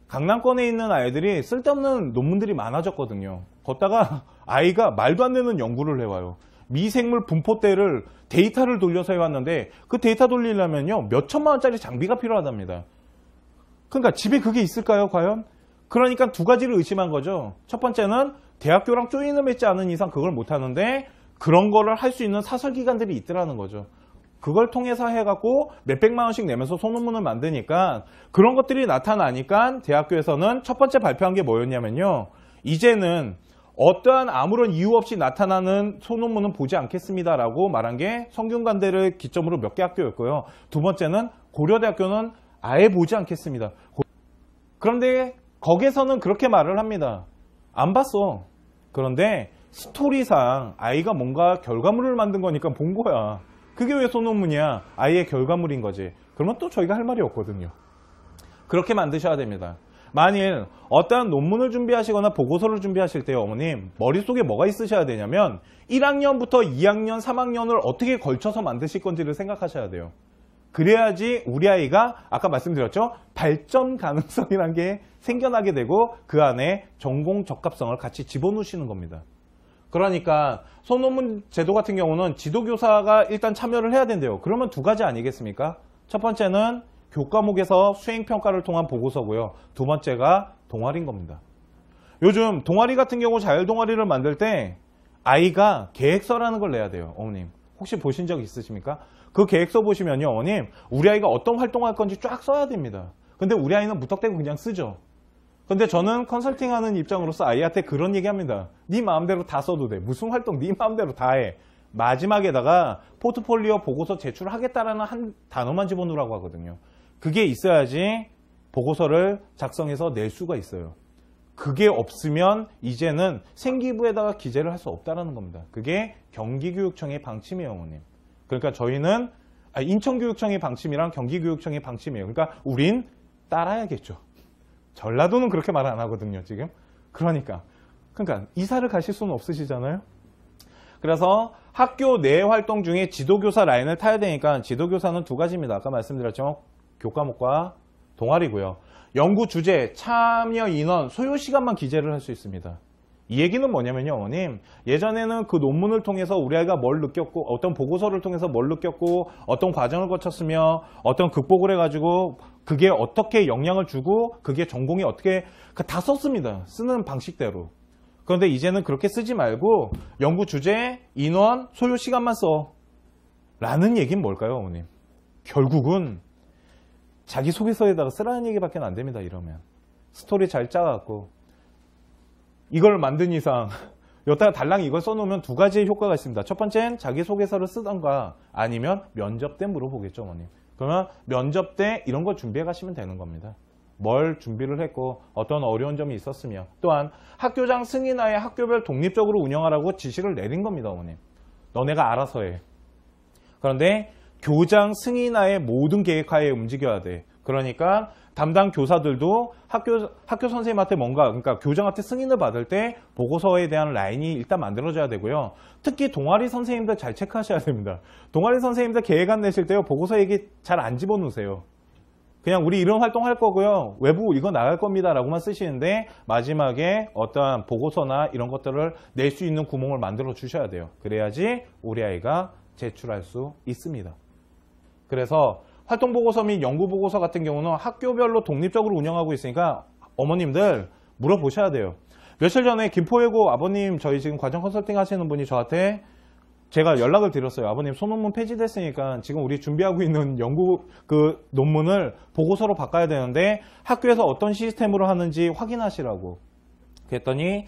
강남권에 있는 아이들이 쓸데없는 논문들이 많아졌거든요. 걷다가 아이가 말도 안 되는 연구를 해와요. 미생물 분포대를 데이터를 돌려서 해왔는데 그 데이터 돌리려면요 몇 천만 원짜리 장비가 필요하답니다. 그러니까 집에 그게 있을까요 과연? 그러니까 두 가지를 의심한 거죠. 첫 번째는 대학교랑 조인을 맺지 않은 이상 그걸 못하는데 그런 거를 할 수 있는 사설기관들이 있더라는 거죠. 그걸 통해서 해갖고 몇백만 원씩 내면서 소논문을 만드니까 그런 것들이 나타나니까 대학교에서는 첫 번째 발표한 게 뭐였냐면요. 이제는 어떠한 아무런 이유 없이 나타나는 소논문은 보지 않겠습니다라고 말한 게 성균관대를 기점으로 몇 개 학교였고요. 두 번째는 고려대학교는 아예 보지 않겠습니다. 그런데 거기서는 그렇게 말을 합니다. 안 봤어. 그런데 스토리상 아이가 뭔가 결과물을 만든 거니까 본 거야. 그게 왜 소논문이야? 아이의 결과물인 거지. 그러면 또 저희가 할 말이 없거든요. 그렇게 만드셔야 됩니다. 만일 어떠한 논문을 준비하시거나 보고서를 준비하실 때 어머님 머릿속에 뭐가 있으셔야 되냐면 1학년부터 2학년, 3학년을 어떻게 걸쳐서 만드실 건지를 생각하셔야 돼요. 그래야지 우리 아이가 아까 말씀드렸죠? 발전 가능성이라는 게 생겨나게 되고 그 안에 전공 적합성을 같이 집어넣으시는 겁니다. 그러니까 소논문 제도 같은 경우는 지도교사가 일단 참여를 해야 된대요. 그러면 두 가지 아니겠습니까? 첫 번째는 교과목에서 수행평가를 통한 보고서고요. 두 번째가 동아리인 겁니다. 요즘 동아리 같은 경우 자율동아리를 만들 때 아이가 계획서라는 걸 내야 돼요. 어머님 혹시 보신 적 있으십니까? 그 계획서 보시면요 어머님 우리 아이가 어떤 활동할 건지 쫙 써야 됩니다. 근데 우리 아이는 무턱대고 그냥 쓰죠. 근데 저는 컨설팅하는 입장으로서 아이한테 그런 얘기합니다. 네 마음대로 다 써도 돼. 무슨 활동 네 마음대로 다 해. 마지막에다가 포트폴리오 보고서 제출하겠다라는 한 단어만 집어넣으라고 하거든요. 그게 있어야지 보고서를 작성해서 낼 수가 있어요. 그게 없으면 이제는 생기부에다가 기재를 할 수 없다는 겁니다. 그게 경기교육청의 방침이에요. 어머님. 그러니까 저희는 인천교육청의 방침이랑 경기교육청의 방침이에요. 그러니까 우린 따라야겠죠. 전라도는 그렇게 말 안 하거든요. 지금. 그러니까 이사를 가실 수는 없으시잖아요. 그래서 학교 내 활동 중에 지도교사 라인을 타야 되니까 지도교사는 두 가지입니다. 아까 말씀드렸죠. 교과목과 동아리고요. 연구 주제, 참여 인원, 소요 시간만 기재를 할 수 있습니다. 이 얘기는 뭐냐면요, 어머님. 예전에는 그 논문을 통해서 우리 아이가 뭘 느꼈고, 어떤 보고서를 통해서 뭘 느꼈고, 어떤 과정을 거쳤으며, 어떤 극복을 해가지고, 그게 어떻게 영향을 주고, 그게 전공이 어떻게, 다 썼습니다. 쓰는 방식대로. 그런데 이제는 그렇게 쓰지 말고, 연구 주제, 인원, 소요 시간만 써. 라는 얘기는 뭘까요, 어머님? 결국은, 자기소개서에다가 쓰라는 얘기밖에 안 됩니다, 이러면. 스토리 잘 짜갖고. 이걸 만든 이상 여기다가 달랑 이걸 써놓으면 두 가지의 효과가 있습니다. 첫 번째는 자기소개서를 쓰던가 아니면 면접 때 물어보겠죠, 어머님. 그러면 면접 때 이런 걸 준비해 가시면 되는 겁니다. 뭘 준비를 했고 어떤 어려운 점이 있었으며 또한 학교장 승인하에 학교별 독립적으로 운영하라고 지시를 내린 겁니다, 어머님. 너네가 알아서 해. 그런데 교장 승인하에 모든 계획하에 움직여야 돼. 그러니까 담당 교사들도 학교 선생님한테 뭔가, 그러니까 교장한테 승인을 받을 때 보고서에 대한 라인이 일단 만들어져야 되고요. 특히 동아리 선생님들 잘 체크하셔야 됩니다. 동아리 선생님들 계획안 내실 때요, 보고서 얘기 잘 안 집어넣으세요. 그냥 우리 이런 활동할 거고요. 외부 이거 나갈 겁니다. 라고만 쓰시는데 마지막에 어떠한 보고서나 이런 것들을 낼 수 있는 구멍을 만들어 주셔야 돼요. 그래야지 우리 아이가 제출할 수 있습니다. 그래서 활동보고서 및 연구보고서 같은 경우는 학교별로 독립적으로 운영하고 있으니까 어머님들 물어보셔야 돼요. 며칠 전에 김포예고 아버님 저희 지금 과정 컨설팅 하시는 분이 저한테 제가 연락을 드렸어요. 아버님 소논문 폐지됐으니까 지금 우리 준비하고 있는 연구 논문을 보고서로 바꿔야 되는데 학교에서 어떤 시스템으로 하는지 확인하시라고. 그랬더니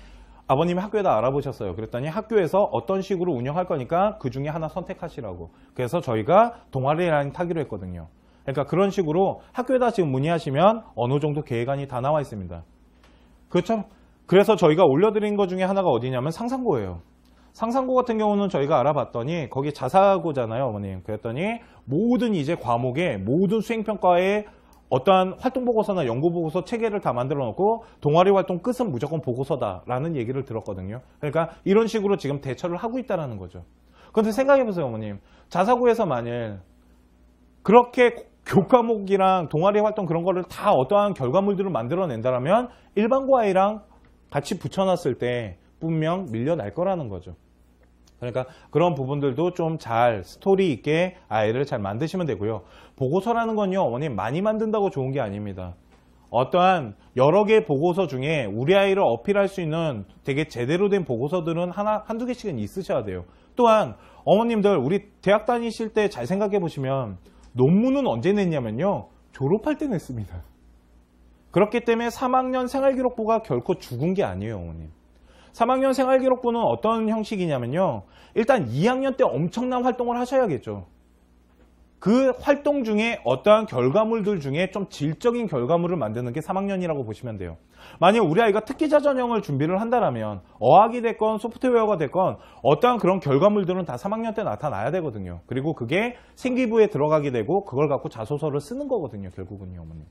아버님이 학교에다 알아보셨어요. 그랬더니 학교에서 어떤 식으로 운영할 거니까 그 중에 하나 선택하시라고. 그래서 저희가 동아리 라인 타기로 했거든요. 그러니까 그런 식으로 학교에다 지금 문의하시면 어느 정도 계획안이 다 나와 있습니다. 그렇죠? 그래서 저희가 올려드린 것 중에 하나가 어디냐면 상상고예요. 상상고 같은 경우는 저희가 알아봤더니 거기 자사고잖아요, 어머님. 그랬더니 모든 이제 과목에 모든 수행평가에 어떠한 활동보고서나 연구보고서 체계를 다 만들어 놓고 동아리 활동 끝은 무조건 보고서다라는 얘기를 들었거든요. 그러니까 이런 식으로 지금 대처를 하고 있다는 거죠. 그런데 생각해보세요, 어머님. 자사고에서 만일 그렇게 교과목이랑 동아리 활동 그런 거를 다 어떠한 결과물들을 만들어낸다면 일반고 아이랑 같이 붙여놨을 때 분명 밀려날 거라는 거죠. 그러니까 그런 부분들도 좀 잘 스토리 있게 아이를 잘 만드시면 되고요. 보고서라는 건요, 어머님 많이 만든다고 좋은 게 아닙니다. 어떠한 여러 개의 보고서 중에 우리 아이를 어필할 수 있는 되게 제대로 된 보고서들은 한두 개씩은 있으셔야 돼요. 또한 어머님들 우리 대학 다니실 때 잘 생각해 보시면 논문은 언제 냈냐면요, 졸업할 때 냈습니다. 그렇기 때문에 3학년 생활기록부가 결코 죽은 게 아니에요, 어머님. 3학년 생활기록부는 어떤 형식이냐면요, 일단 2학년 때 엄청난 활동을 하셔야겠죠. 그 활동 중에 어떠한 결과물들 중에 좀 질적인 결과물을 만드는 게 3학년이라고 보시면 돼요. 만약 우리 아이가 특기자 전형을 준비를 한다면 어학이 됐건 소프트웨어가 됐건 어떠한 그런 결과물들은 다 3학년 때 나타나야 되거든요. 그리고 그게 생기부에 들어가게 되고 그걸 갖고 자소서를 쓰는 거거든요, 결국은요, 어머님.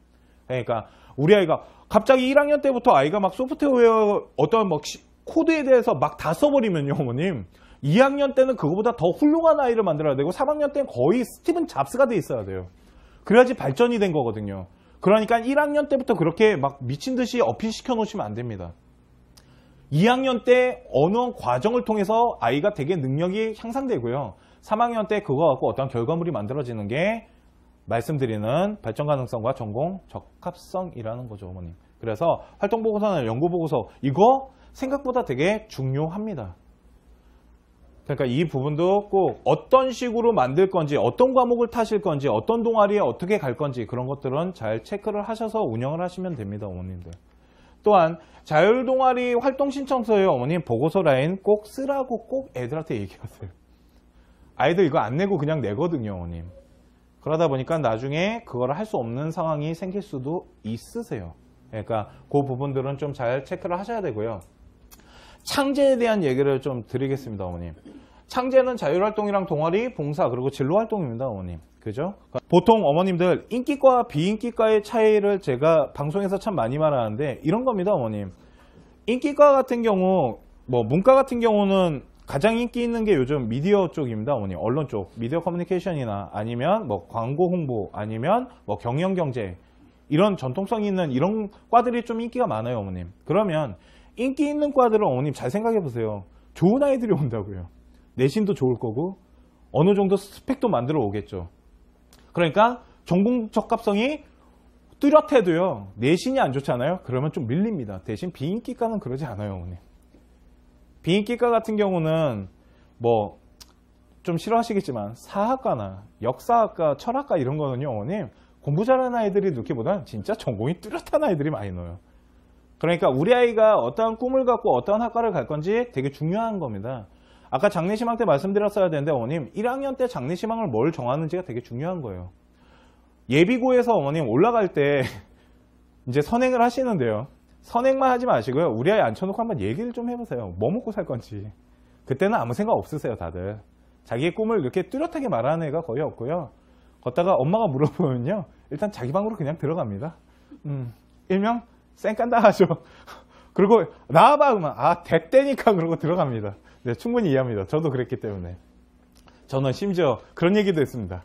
그러니까 우리 아이가 갑자기 1학년 때부터 아이가 막 소프트웨어 어떤 막 코드에 대해서 막 다 써버리면요, 어머님. 2학년 때는 그거보다 더 훌륭한 아이를 만들어야 되고 3학년 때는 거의 스티븐 잡스가 돼 있어야 돼요. 그래야지 발전이 된 거거든요. 그러니까 1학년 때부터 그렇게 막 미친 듯이 어필시켜 놓으시면 안 됩니다. 2학년 때 어느 과정을 통해서 아이가 되게 능력이 향상되고요. 3학년 때 그거 갖고 어떤 결과물이 만들어지는 게 말씀드리는 발전 가능성과 전공 적합성이라는 거죠, 어머님. 그래서 활동보고서나 연구보고서 이거 생각보다 되게 중요합니다. 그러니까 이 부분도 꼭 어떤 식으로 만들 건지, 어떤 과목을 타실 건지, 어떤 동아리에 어떻게 갈 건지 그런 것들은 잘 체크를 하셔서 운영을 하시면 됩니다, 어머님들. 또한 자율동아리 활동 신청서에 어머님 보고서 라인 꼭 쓰라고 꼭 애들한테 얘기하세요. 아이들 이거 안 내고 그냥 내거든요, 어머님. 그러다 보니까 나중에 그걸 할 수 없는 상황이 생길 수도 있으세요. 그러니까 그 부분들은 좀 잘 체크를 하셔야 되고요. 창제에 대한 얘기를 좀 드리겠습니다, 어머님. 창제는 자율활동이랑 동아리, 봉사, 그리고 진로활동입니다, 어머님. 그죠? 보통 어머님들 인기과 비인기과의 차이를 제가 방송에서 참 많이 말하는데 이런 겁니다, 어머님. 인기과 같은 경우, 뭐 문과 같은 경우는 가장 인기 있는 게 요즘 미디어 쪽입니다, 어머님. 언론 쪽, 미디어 커뮤니케이션이나 아니면 뭐 광고 홍보, 아니면 뭐 경영 경제, 이런 전통성 있는 이런 과들이 좀 인기가 많아요, 어머님. 그러면 인기 있는 과들은 어머님 잘 생각해 보세요. 좋은 아이들이 온다고요. 내신도 좋을 거고 어느 정도 스펙도 만들어 오겠죠. 그러니까 전공 적합성이 뚜렷해도요, 내신이 안 좋잖아요. 그러면 좀 밀립니다. 대신 비인기과는 그러지 않아요, 어머님. 비인기과 같은 경우는 뭐 좀 싫어하시겠지만 사학과나 역사학과, 철학과 이런 거는요, 어머님, 공부 잘하는 아이들이 넣기보다는 진짜 전공이 뚜렷한 아이들이 많이 넣어요. 그러니까 우리 아이가 어떠한 꿈을 갖고 어떠한 학과를 갈 건지 되게 중요한 겁니다. 아까 장래희망 때 말씀드렸어야 되는데 어머님, 1학년 때 장래희망을 뭘 정하는지가 되게 중요한 거예요. 예비고에서 어머님 올라갈 때 이제 선행을 하시는데요. 선행만 하지 마시고요. 우리 아이 앉혀놓고 한번 얘기를 좀 해보세요. 뭐 먹고 살 건지. 그때는 아무 생각 없으세요, 다들. 자기의 꿈을 이렇게 뚜렷하게 말하는 애가 거의 없고요. 걷다가 엄마가 물어보면요, 일단 자기 방으로 그냥 들어갑니다. 일명 쌩깐다 하죠. 그리고 나와봐 그러면 아 됐대니까 그러고 들어갑니다. 네, 충분히 이해합니다. 저도 그랬기 때문에. 저는 심지어 그런 얘기도 했습니다.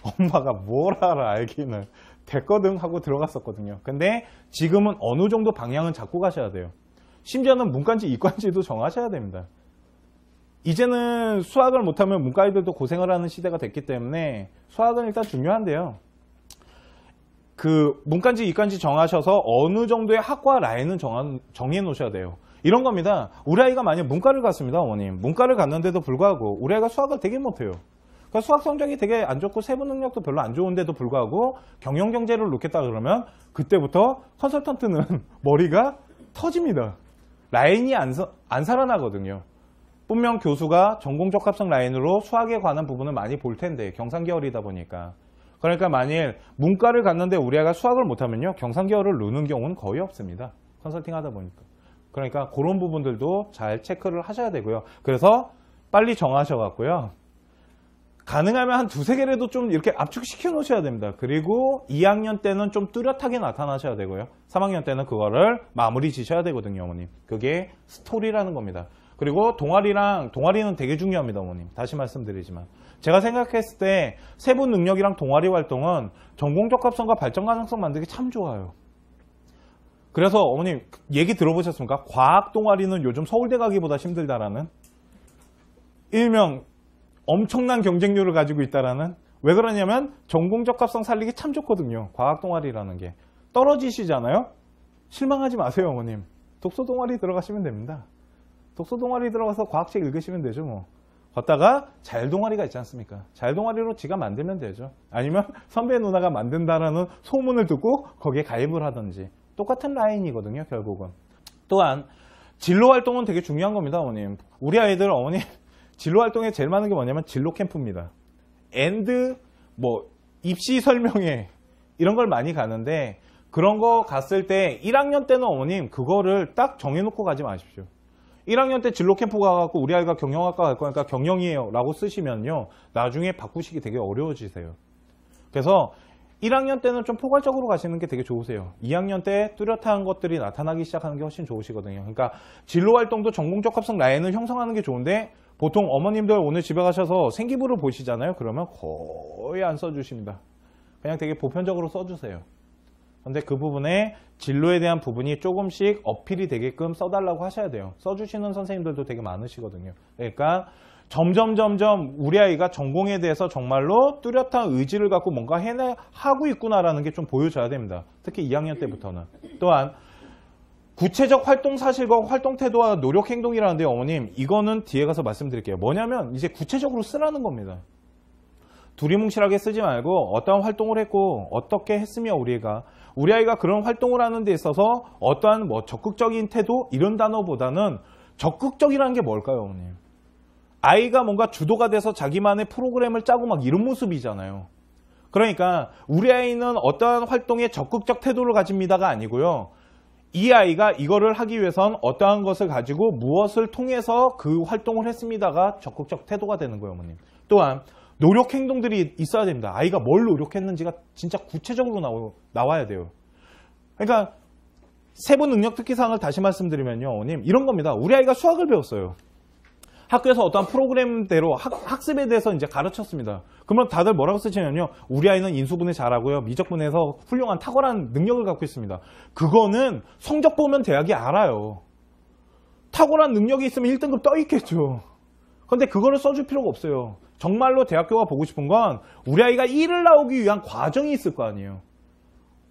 엄마가 뭘 알아 알기는 됐거든 하고 들어갔었거든요. 근데 지금은 어느 정도 방향은 잡고 가셔야 돼요. 심지어는 문과인지 이과인지도 정하셔야 됩니다. 이제는 수학을 못하면 문과애들도 고생을 하는 시대가 됐기 때문에 수학은 일단 중요한데요. 그 문과인지 이과인지 정하셔서 어느 정도의 학과 라인은 정해 놓으셔야 돼요. 이런 겁니다. 우리 아이가 만약 문과를 갔습니다, 어머님. 문과를 갔는데도 불구하고 우리 아이가 수학을 되게 못해요. 그러니까 수학 성적이 되게 안 좋고 세부 능력도 별로 안 좋은데도 불구하고 경영 경제를 놓겠다 그러면 그때부터 컨설턴트는 머리가 터집니다. 라인이 안 살아나거든요. 분명 교수가 전공 적합성 라인으로 수학에 관한 부분을 많이 볼 텐데 경상계열이다 보니까. 그러니까 만일 문과를 갔는데 우리 아이가 수학을 못하면요, 경상계열을 넣는 경우는 거의 없습니다. 컨설팅 하다 보니까. 그러니까 그런 부분들도 잘 체크를 하셔야 되고요. 그래서 빨리 정하셔갖고요, 가능하면 한 두세 개라도 좀 이렇게 압축시켜 놓으셔야 됩니다. 그리고 2학년 때는 좀 뚜렷하게 나타나셔야 되고요. 3학년 때는 그거를 마무리 지셔야 되거든요, 어머님. 그게 스토리라는 겁니다. 그리고 동아리는 되게 중요합니다, 어머님. 다시 말씀드리지만. 제가 생각했을 때 세부 능력이랑 동아리 활동은 전공 적합성과 발전 가능성 만들기 참 좋아요. 그래서 어머님 얘기 들어보셨습니까? 과학 동아리는 요즘 서울대 가기보다 힘들다라는, 일명 엄청난 경쟁률을 가지고 있다라는. 왜 그러냐면 전공 적합성 살리기 참 좋거든요, 과학 동아리라는 게. 떨어지시잖아요? 실망하지 마세요, 어머님. 독서 동아리 들어가시면 됩니다. 독서 동아리 들어가서 과학책 읽으시면 되죠, 뭐. 걷다가 자율 동아리가 있지 않습니까? 자율 동아리로 지가 만들면 되죠. 아니면 선배 누나가 만든다라는 소문을 듣고 거기에 가입을 하든지. 똑같은 라인이거든요, 결국은. 또한 진로 활동은 되게 중요한 겁니다, 어머님. 우리 아이들, 어머님, 진로 활동에 제일 많은 게 뭐냐면 진로 캠프입니다. 입시 설명회 이런 걸 많이 가는데, 그런 거 갔을 때 1학년 때는 어머님 그거를 딱 정해놓고 가지 마십시오. 1학년 때 진로 캠프 가갖고 우리 아이가 경영학과 갈 거니까 경영이에요 라고 쓰시면요, 나중에 바꾸시기 되게 어려워지세요. 그래서 1학년 때는 좀 포괄적으로 가시는 게 되게 좋으세요. 2학년 때 뚜렷한 것들이 나타나기 시작하는 게 훨씬 좋으시거든요. 그러니까 진로 활동도 전공 적합성 라인을 형성하는 게 좋은데, 보통 어머님들 오늘 집에 가셔서 생기부를 보시잖아요. 그러면 거의 안 써주십니다. 그냥 되게 보편적으로 써주세요. 근데 그 부분에 진로에 대한 부분이 조금씩 어필이 되게끔 써달라고 하셔야 돼요. 써주시는 선생님들도 되게 많으시거든요. 그러니까 점점 우리 아이가 전공에 대해서 정말로 뚜렷한 의지를 갖고 뭔가 하고 있구나라는 게 좀 보여줘야 됩니다. 특히 2학년 때부터는. 또한 구체적 활동 사실과 활동 태도와 노력 행동이라는데요, 어머님, 이거는 뒤에 가서 말씀드릴게요. 뭐냐면 이제 구체적으로 쓰라는 겁니다. 두리뭉실하게 쓰지 말고 어떠한 활동을 했고 어떻게 했으며 우리 아이가 그런 활동을 하는 데 있어서 어떠한 적극적인 태도 이런 단어보다는, 적극적이라는 게 뭘까요, 어머님? 아이가 뭔가 주도가 돼서 자기만의 프로그램을 짜고 막 이런 모습이잖아요. 그러니까 우리 아이는 어떠한 활동에 적극적 태도를 가집니다가 아니고요, 이 아이가 이거를 하기 위해선 어떠한 것을 가지고 무엇을 통해서 그 활동을 했습니다가 적극적 태도가 되는 거예요, 어머님. 또한 노력 행동들이 있어야 됩니다. 아이가 뭘 노력했는지가 진짜 구체적으로 나와야 돼요. 그러니까 세부 능력 특기사항을 다시 말씀드리면요, 어머님, 이런 겁니다. 우리 아이가 수학을 배웠어요. 학교에서 어떠한 프로그램대로 학습에 대해서 이제 가르쳤습니다. 그러면 다들 뭐라고 쓰시냐면요, 우리 아이는 인수분해 잘하고요, 미적분해에서 훌륭한 탁월한 능력을 갖고 있습니다. 그거는 성적 보면 대학이 알아요. 탁월한 능력이 있으면 1등급 떠 있겠죠. 근데 그거를 써줄 필요가 없어요. 정말로 대학교가 보고 싶은 건 우리 아이가 1을 나오기 위한 과정이 있을 거 아니에요.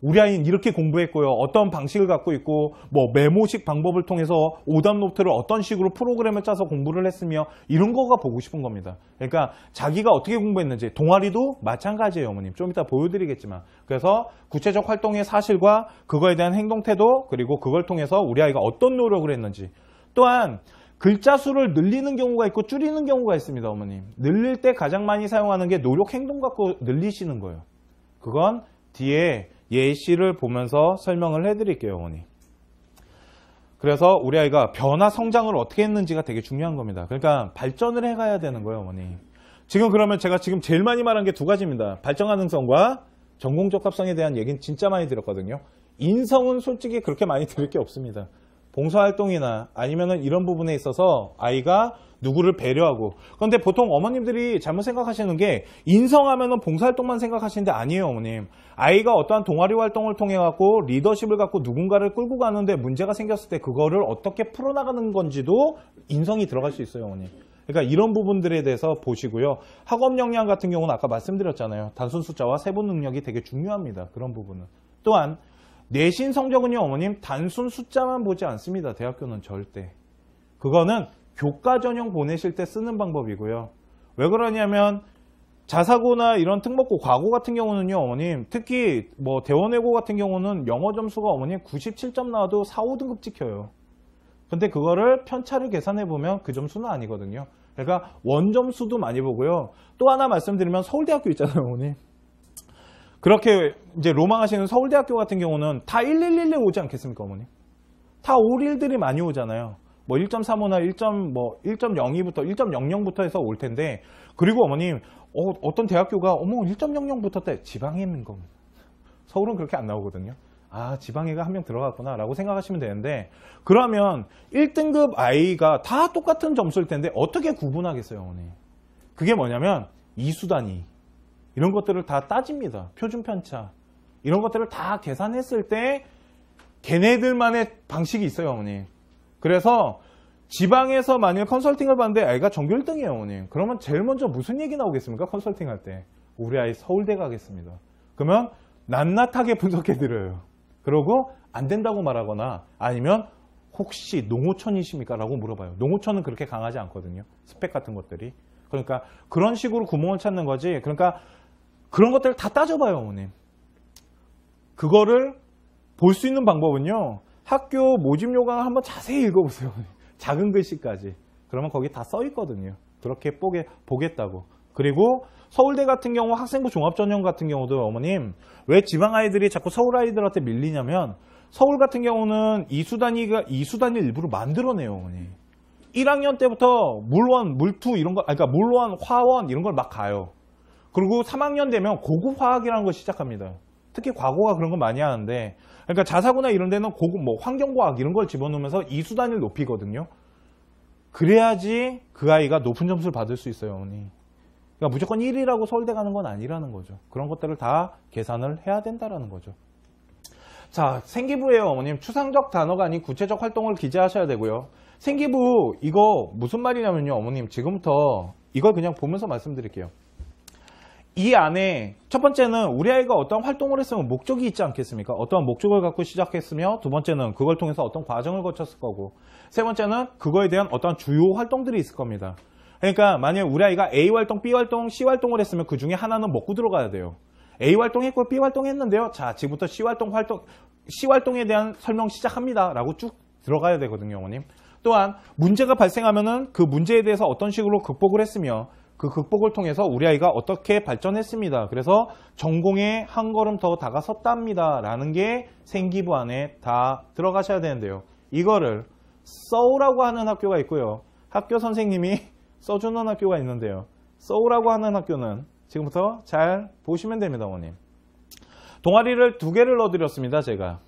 우리 아이는 이렇게 공부했고요, 어떤 방식을 갖고 있고, 메모식 방법을 통해서 오답 노트를 어떤 식으로 프로그램을 짜서 공부를 했으며, 이런 거가 보고 싶은 겁니다. 그러니까 자기가 어떻게 공부했는지. 동아리도 마찬가지예요, 어머님. 좀 이따 보여드리겠지만. 그래서 구체적 활동의 사실과 그거에 대한 행동 태도, 그리고 그걸 통해서 우리 아이가 어떤 노력을 했는지. 또한 글자 수를 늘리는 경우가 있고 줄이는 경우가 있습니다, 어머님. 늘릴 때 가장 많이 사용하는 게 노력 행동 갖고 늘리시는 거예요. 그건 뒤에 예시를 보면서 설명을 해드릴게요, 어머니. 그래서 우리 아이가 변화 성장을 어떻게 했는지가 되게 중요한 겁니다. 그러니까 발전을 해가야 되는 거예요, 어머니. 지금 그러면 제가 지금 제일 많이 말한 게 두 가지입니다. 발전 가능성과 전공 적합성에 대한 얘기는 진짜 많이 드렸거든요. 인성은 솔직히 그렇게 많이 들을 게 없습니다. 봉사활동이나 아니면은 이런 부분에 있어서 아이가 누구를 배려하고. 그런데 보통 어머님들이 잘못 생각하시는 게 인성하면은 봉사활동만 생각하시는데 아니에요, 어머님. 아이가 어떠한 동아리 활동을 통해 갖고 리더십을 갖고 누군가를 끌고 가는데 문제가 생겼을 때 그거를 어떻게 풀어나가는 건지도 인성이 들어갈 수 있어요, 어머님. 그러니까 이런 부분들에 대해서 보시고요. 학업 역량 같은 경우는 아까 말씀드렸잖아요. 단순 숫자와 세분 능력이 되게 중요합니다. 그런 부분은. 또한 내신 성적은요, 어머님, 단순 숫자만 보지 않습니다. 대학교는 절대. 그거는 교과 전형 보내실 때 쓰는 방법이고요. 왜 그러냐면 자사고나 이런 특목고 과고 같은 경우는요, 어머님, 특히 뭐 대원외고 같은 경우는 영어 점수가 어머님 97점 나와도 4, 5등급 찍혀요. 근데 그거를 편차를 계산해 보면 그 점수는 아니거든요. 그러니까 원점수도 많이 보고요. 또 하나 말씀드리면 서울대학교 있잖아요, 어머님. 그렇게 이제 로망하시는 서울대학교 같은 경우는 다 111에 오지 않겠습니까, 어머님? 다 5일들이 많이 오잖아요. 뭐 1.35나 1.02부터 1.00부터 해서 올 텐데, 그리고 어머님 어떤 대학교가 어머 1.00부터 때 지방인 겁니다. 서울은 그렇게 안 나오거든요. 아, 지방애가 한 명 들어갔구나 라고 생각하시면 되는데, 그러면 1등급 아이가 다 똑같은 점수일 텐데 어떻게 구분하겠어요, 어머니? 그게 뭐냐면 이수단위 이런 것들을 다 따집니다. 표준 편차 이런 것들을 다 계산했을 때 걔네들만의 방식이 있어요, 어머니. 그래서 지방에서 만약 컨설팅을 받는데 아이가 전교 1등이에요, 어머님. 그러면 제일 먼저 무슨 얘기 나오겠습니까? 컨설팅 할 때 우리 아이 서울대 가겠습니다. 그러면 낱낱하게 분석해드려요. 그러고 안 된다고 말하거나 아니면 혹시 농어촌이십니까? 라고 물어봐요. 농어촌은 그렇게 강하지 않거든요. 스펙 같은 것들이. 그러니까 그런 식으로 구멍을 찾는 거지. 그러니까 그런 것들을 다 따져봐요, 어머님. 그거를 볼 수 있는 방법은요, 학교 모집 요강을 한번 자세히 읽어보세요. 작은 글씨까지. 그러면 거기 다 써 있거든요. 그렇게 보겠다고. 그리고 서울대 같은 경우 학생부 종합전형 같은 경우도 어머님, 왜 지방 아이들이 자꾸 서울 아이들한테 밀리냐면, 서울 같은 경우는 이수단위 일부러 만들어내요, 어머니. 1학년 때부터 물원, 물투 이런 거, 그러니까 물원, 화원 이런 걸 막 가요. 그리고 3학년 되면 고급 화학이라는 걸 시작합니다. 특히 과거가 그런 거 많이 하는데, 그러니까 자사고나 이런 데는 고급 뭐 환경과학 이런 걸 집어넣으면서 이수단위를 높이거든요. 그래야지 그 아이가 높은 점수를 받을 수 있어요, 어머니. 그러니까 무조건 1위라고 서울대 가는 건 아니라는 거죠. 그런 것들을 다 계산을 해야 된다라는 거죠. 자, 생기부예요, 어머님. 추상적 단어가 아닌 구체적 활동을 기재하셔야 되고요. 생기부 이거 무슨 말이냐면요, 어머님. 지금부터 이걸 그냥 보면서 말씀드릴게요. 이 안에 첫 번째는 우리 아이가 어떤 활동을 했으면 목적이 있지 않겠습니까? 어떤 목적을 갖고 시작했으며, 두 번째는 그걸 통해서 어떤 과정을 거쳤을 거고, 세 번째는 그거에 대한 어떤 주요 활동들이 있을 겁니다. 그러니까 만약에 우리 아이가 A 활동, B 활동, C 활동을 했으면 그 중에 하나는 먹고 들어가야 돼요. A 활동했고 B 활동했는데요. 자, 지금부터 C 활동에 대한 설명 시작합니다. 라고 쭉 들어가야 되거든요, 어머님. 또한 문제가 발생하면은 그 문제에 대해서 어떤 식으로 극복을 했으며, 그 극복을 통해서 우리 아이가 어떻게 발전했습니다. 그래서 전공에 한 걸음 더 다가섰답니다. 라는 게 생기부 안에 다 들어가셔야 되는데요. 이거를 써오라고 하는 학교가 있고요. 학교 선생님이 써주는 학교가 있는데요. 써오라고 하는 학교는 지금부터 잘 보시면 됩니다, 어머님. 동아리를 2개를 넣어드렸습니다, 제가.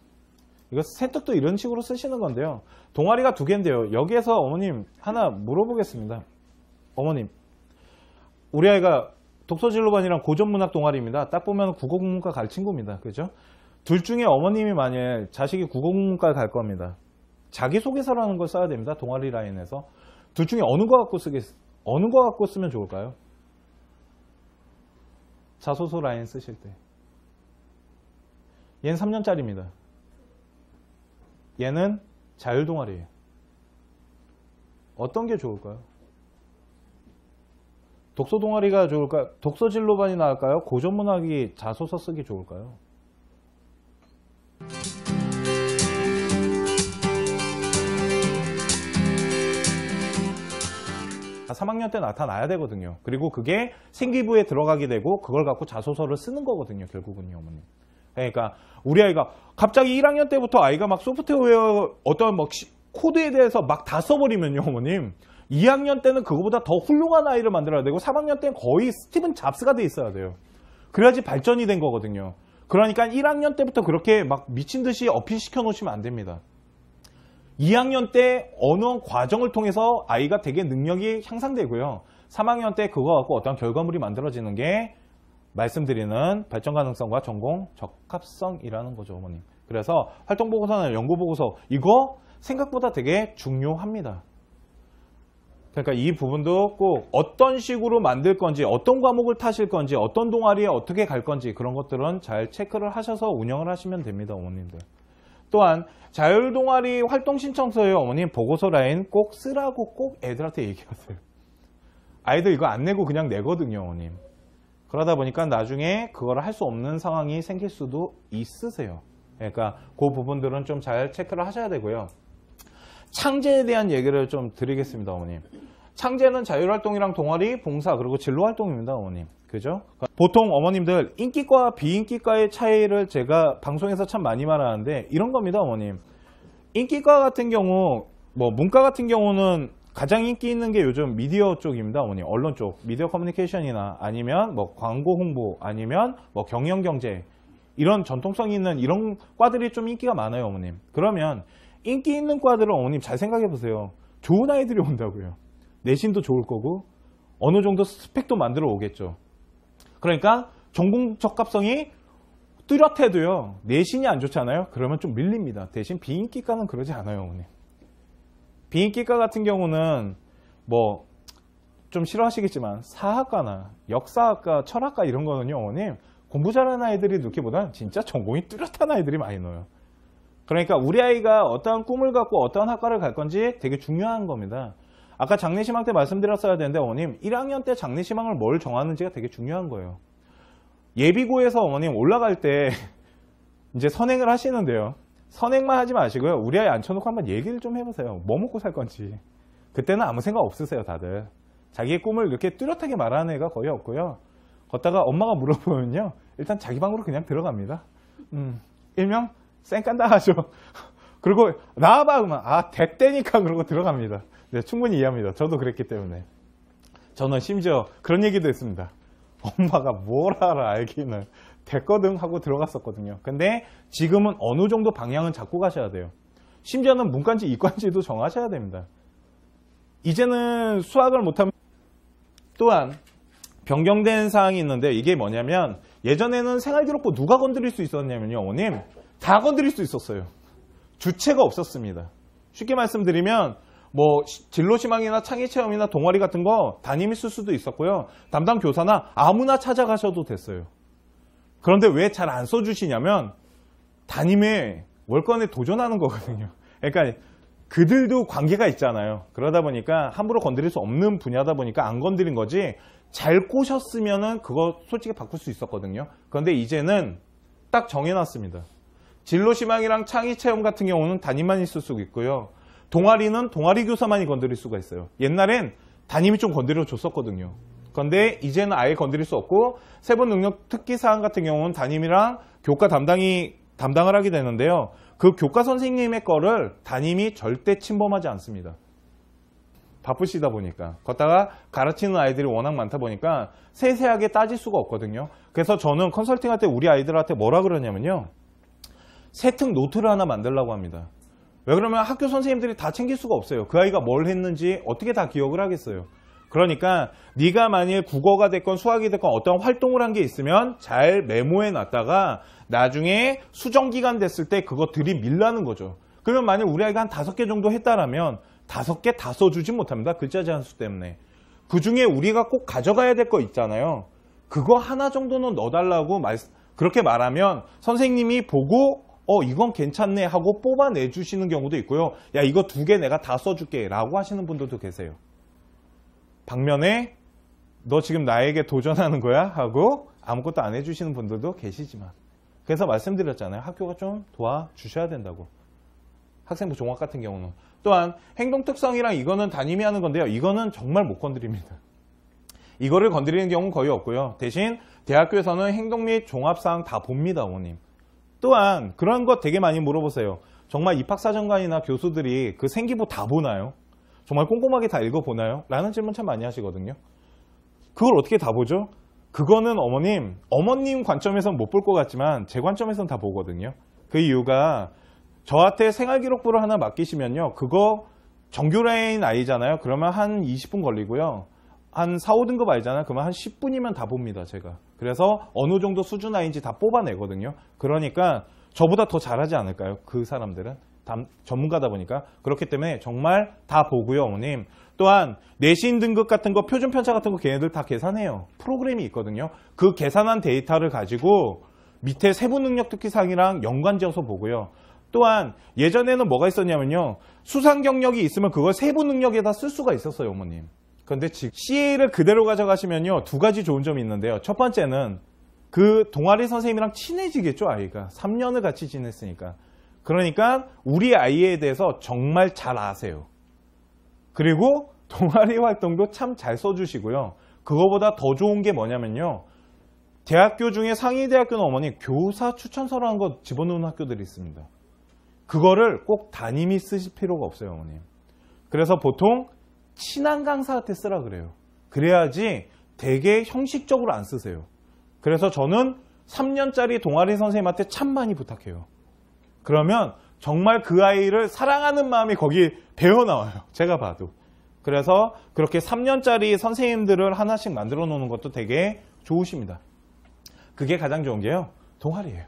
이거 세특도 이런 식으로 쓰시는 건데요. 동아리가 2개인데요. 여기에서 어머님 하나 물어보겠습니다. 어머님, 우리 아이가 독서진로반이랑 고전문학 동아리입니다. 딱 보면 국어국문과 갈 친구입니다. 그죠? 둘 중에 어머님이 만약 자식이 국어국문과 갈 겁니다. 자기소개서라는 걸 써야 됩니다. 동아리 라인에서. 둘 중에 어느 거 갖고 쓰면 좋을까요? 자소서 라인 쓰실 때. 얘는 3년짜리입니다. 얘는 자율동아리예요. 어떤 게 좋을까요? 독서 동아리가 좋을까요? 독서 진로반이 나을까요? 고전문학이 자소서 쓰기 좋을까요? 3학년 때 나타나야 되거든요. 그리고 그게 생기부에 들어가게 되고 그걸 갖고 자소서를 쓰는 거거든요, 결국은요, 어머님. 그러니까 우리 아이가 갑자기 1학년 때부터 아이가 막 소프트웨어 어떤 막 코드에 대해서 막 다 써버리면요, 어머님. 2학년 때는 그거보다 더 훌륭한 아이를 만들어야 되고 3학년 때는 거의 스티븐 잡스가 돼 있어야 돼요. 그래야지 발전이 된 거거든요. 그러니까 1학년 때부터 그렇게 막 미친 듯이 어필시켜 놓으시면 안 됩니다. 2학년 때 어느 과정을 통해서 아이가 되게 능력이 향상되고요. 3학년 때 그거 갖고 어떤 결과물이 만들어지는 게 말씀드리는 발전 가능성과 전공 적합성이라는 거죠, 어머님. 그래서 활동보고서나 연구보고서 이거 생각보다 되게 중요합니다. 그러니까 이 부분도 꼭 어떤 식으로 만들 건지, 어떤 과목을 타실 건지, 어떤 동아리에 어떻게 갈 건지 그런 것들은 잘 체크를 하셔서 운영을 하시면 됩니다, 어머님들. 또한 자율동아리 활동신청서에 어머님 보고서 라인 꼭 쓰라고 꼭 애들한테 얘기하세요. 아이들 이거 안 내고 그냥 내거든요, 어머님. 그러다 보니까 나중에 그걸 할 수 없는 상황이 생길 수도 있으세요. 그러니까 그 부분들은 좀 잘 체크를 하셔야 되고요. 창제에 대한 얘기를 좀 드리겠습니다, 어머님. 창제는 자율활동이랑 동아리, 봉사, 그리고 진로활동입니다, 어머님. 그죠? 보통 어머님들 인기과 비인기과의 차이를 제가 방송에서 참 많이 말하는데 이런 겁니다, 어머님. 인기과 같은 경우, 뭐 문과 같은 경우는 가장 인기 있는 게 요즘 미디어 쪽입니다, 어머님. 언론 쪽, 미디어 커뮤니케이션이나 아니면 뭐 광고 홍보, 아니면 뭐 경영 경제 이런 전통성 있는 이런 과들이 좀 인기가 많아요, 어머님. 그러면 인기 있는 과들은 어머님 잘 생각해 보세요. 좋은 아이들이 온다고요. 내신도 좋을 거고 어느 정도 스펙도 만들어 오겠죠. 그러니까 전공 적합성이 뚜렷해도요, 내신이 안 좋잖아요. 그러면 좀 밀립니다. 대신 비인기과는 그러지 않아요, 어머님. 비인기과 같은 경우는 뭐 좀 싫어하시겠지만 사학과나 역사학과, 철학과 이런 거는요, 어머님 공부 잘하는 아이들이 넣기보다는 진짜 전공이 뚜렷한 아이들이 많이 넣어요. 그러니까 우리 아이가 어떠한 꿈을 갖고 어떠한 학과를 갈 건지 되게 중요한 겁니다. 아까 장래희망 때 말씀드렸어야 되는데 어머님 1학년 때 장래희망을 뭘 정하는지가 되게 중요한 거예요. 예비고에서 어머님 올라갈 때 이제 선행을 하시는데요. 선행만 하지 마시고요. 우리 아이 앉혀놓고 한번 얘기를 좀 해보세요. 뭐 먹고 살 건지. 그때는 아무 생각 없으세요, 다들. 자기의 꿈을 이렇게 뚜렷하게 말하는 애가 거의 없고요. 걷다가 엄마가 물어보면요, 일단 자기 방으로 그냥 들어갑니다. 일명 쌩깐다 하죠. 그리고 나와봐 그러면 아 됐대니까 그러고 들어갑니다. 네, 충분히 이해합니다. 저도 그랬기 때문에. 저는 심지어 그런 얘기도 했습니다. 엄마가 뭘 알아 알기는 됐거든 하고 들어갔었거든요. 근데 지금은 어느 정도 방향은 잡고 가셔야 돼요. 심지어는 문과인지 이과인지도 정하셔야 됩니다. 이제는 수학을 못하면 또한 변경된 사항이 있는데 이게 뭐냐면 예전에는 생활기록부 누가 건드릴 수 있었냐면요, 어머님 다 건드릴 수 있었어요. 주체가 없었습니다. 쉽게 말씀드리면 뭐 진로희망이나 창의체험이나 동아리 같은 거 담임이 쓸 수도 있었고요. 담당 교사나 아무나 찾아가셔도 됐어요. 그런데 왜 잘 안 써주시냐면 담임의 월권에 도전하는 거거든요. 그러니까 그들도 관계가 있잖아요. 그러다 보니까 함부로 건드릴 수 없는 분야다 보니까 안 건드린 거지, 잘 꼬셨으면은 그거 솔직히 바꿀 수 있었거든요. 그런데 이제는 딱 정해놨습니다. 진로희망이랑 창의체험 같은 경우는 담임만 있을 수 있고요. 동아리는 동아리 교사만이 건드릴 수가 있어요. 옛날엔 담임이 좀 건드려 줬었거든요. 그런데 이제는 아예 건드릴 수 없고 세부 능력 특기 사항 같은 경우는 담임이랑 교과 담당을 하게 되는데요. 그 교과 선생님의 거를 담임이 절대 침범하지 않습니다. 바쁘시다 보니까. 걷다가 가르치는 아이들이 워낙 많다 보니까 세세하게 따질 수가 없거든요. 그래서 저는 컨설팅할 때 우리 아이들한테 뭐라 그러냐면요, 세특 노트를 하나 만들라고 합니다. 왜 그러면 학교 선생님들이 다 챙길 수가 없어요. 그 아이가 뭘 했는지 어떻게 다 기억을 하겠어요. 그러니까 네가 만일 국어가 됐건 수학이 됐건 어떤 활동을 한 게 있으면 잘 메모해 놨다가 나중에 수정기간 됐을 때 그거 들이밀라는 거죠. 그러면 만약 우리 아이가 한 5개 정도 했다라면 5개 다 써주지 못합니다. 글자 제한수 때문에. 그 중에 우리가 꼭 가져가야 될 거 있잖아요. 그거 하나 정도는 넣어달라고 그렇게 말하면 선생님이 보고 이건 괜찮네 하고 뽑아내 주시는 경우도 있고요. 야, 이거 2개 내가 다 써줄게 라고 하시는 분들도 계세요. 반면에 너 지금 나에게 도전하는 거야? 하고 아무것도 안 해주시는 분들도 계시지만, 그래서 말씀드렸잖아요. 학교가 좀 도와주셔야 된다고. 학생부 종합 같은 경우는. 또한 행동특성이랑 이거는 담임이 하는 건데요. 이거는 정말 못 건드립니다. 이거를 건드리는 경우는 거의 없고요. 대신 대학교에서는 행동 및 종합사항 다 봅니다, 어머님. 또한 그런 거 되게 많이 물어보세요. 정말 입학사정관이나 교수들이 그 생기부 다 보나요? 정말 꼼꼼하게 다 읽어보나요? 라는 질문 참 많이 하시거든요. 그걸 어떻게 다 보죠? 그거는 어머님 관점에서는 못 볼 것 같지만 제 관점에서는 다 보거든요. 그 이유가 저한테 생활기록부를 하나 맡기시면요. 그거 정규라인 아이잖아요. 그러면 한 20분 걸리고요. 한 4, 5등급 아이잖아요. 그러면 한 10분이면 다 봅니다, 제가. 그래서 어느 정도 수준 아이인지 다 뽑아내거든요. 그러니까 저보다 더 잘하지 않을까요? 그 사람들은. 전문가다 보니까. 그렇기 때문에 정말 다 보고요, 어머님. 또한 내신 등급 같은 거, 표준 편차 같은 거 걔네들 다 계산해요. 프로그램이 있거든요. 그 계산한 데이터를 가지고 밑에 세부 능력 특기사항이랑 연관지어서 보고요. 또한 예전에는 뭐가 있었냐면요. 수상 경력이 있으면 그걸 세부 능력에다 쓸 수가 있었어요, 어머님. 그런데 지금 CA를 그대로 가져가시면요. 두 가지 좋은 점이 있는데요. 첫 번째는 그 동아리 선생님이랑 친해지겠죠, 아이가. 3년을 같이 지냈으니까. 그러니까 우리 아이에 대해서 정말 잘 아세요. 그리고 동아리 활동도 참 잘 써주시고요. 그거보다 더 좋은 게 뭐냐면요. 대학교 중에 상위 대학교는 어머니 교사 추천서라는 거 집어넣는 학교들이 있습니다. 그거를 꼭 담임이 쓰실 필요가 없어요, 어머님. 그래서 보통 친한 강사한테 쓰라 그래요. 그래야지 되게 형식적으로 안 쓰세요. 그래서 저는 3년짜리 동아리 선생님한테 참 많이 부탁해요. 그러면 정말 그 아이를 사랑하는 마음이 거기 배어나와요. 제가 봐도. 그래서 그렇게 3년짜리 선생님들을 하나씩 만들어 놓는 것도 되게 좋으십니다. 그게 가장 좋은 게요. 동아리예요.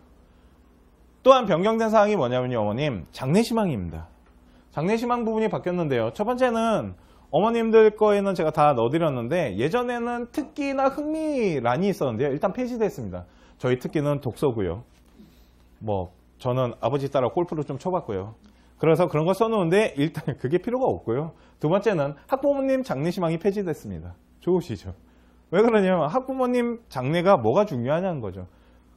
또한 변경된 사항이 뭐냐면요, 어머님. 장래희망입니다. 장래희망 부분이 바뀌었는데요. 첫 번째는 어머님들 거에는 제가 다 넣어드렸는데 예전에는 특기나 흥미란이 있었는데요. 일단 폐지됐습니다. 저희 특기는 독서고요. 저는 아버지 따라 골프를 좀 쳐봤고요. 그래서 그런 거 써놓은데 일단 그게 필요가 없고요. 두 번째는 학부모님 장래희망이 폐지됐습니다. 좋으시죠? 왜 그러냐면 학부모님 장래가 뭐가 중요하냐는 거죠.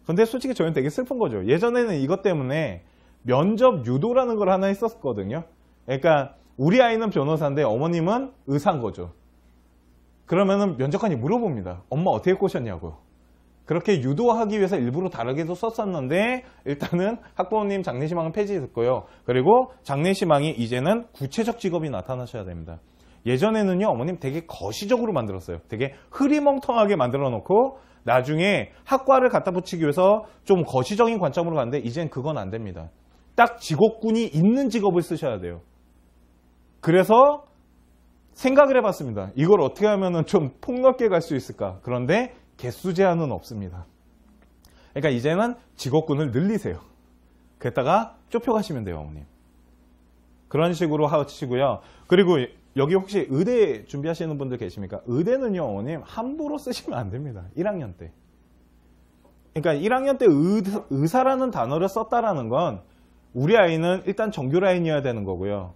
근데 솔직히 저는 되게 슬픈 거죠. 예전에는 이것 때문에 면접 유도라는 걸 하나 했었거든요. 그러니까 우리 아이는 변호사인데 어머님은 의사인 거죠. 그러면은 면접관이 물어봅니다. 엄마 어떻게 꼬셨냐고요. 그렇게 유도하기 위해서 일부러 다르게도 썼었는데 일단은 학부모님 장래희망은 폐지됐고요. 그리고 장래희망이 이제는 구체적 직업이 나타나셔야 됩니다. 예전에는요, 어머님 되게 거시적으로 만들었어요. 되게 흐리멍텅하게 만들어 놓고 나중에 학과를 갖다 붙이기 위해서 좀 거시적인 관점으로 가는데 이젠 그건 안 됩니다. 딱 직업군이 있는 직업을 쓰셔야 돼요. 그래서 생각을 해봤습니다. 이걸 어떻게 하면 좀 폭넓게 갈 수 있을까? 그런데 개수 제한은 없습니다. 그러니까 이제는 직업군을 늘리세요. 그랬다가 좁혀가시면 돼요, 어머님. 그런 식으로 하시고요. 그리고 여기 혹시 의대 준비하시는 분들 계십니까? 의대는요, 어머님 함부로 쓰시면 안 됩니다. 1학년 때. 그러니까 1학년 때 의사라는 단어를 썼다라는 건 우리 아이는 일단 정규 라인이어야 되는 거고요.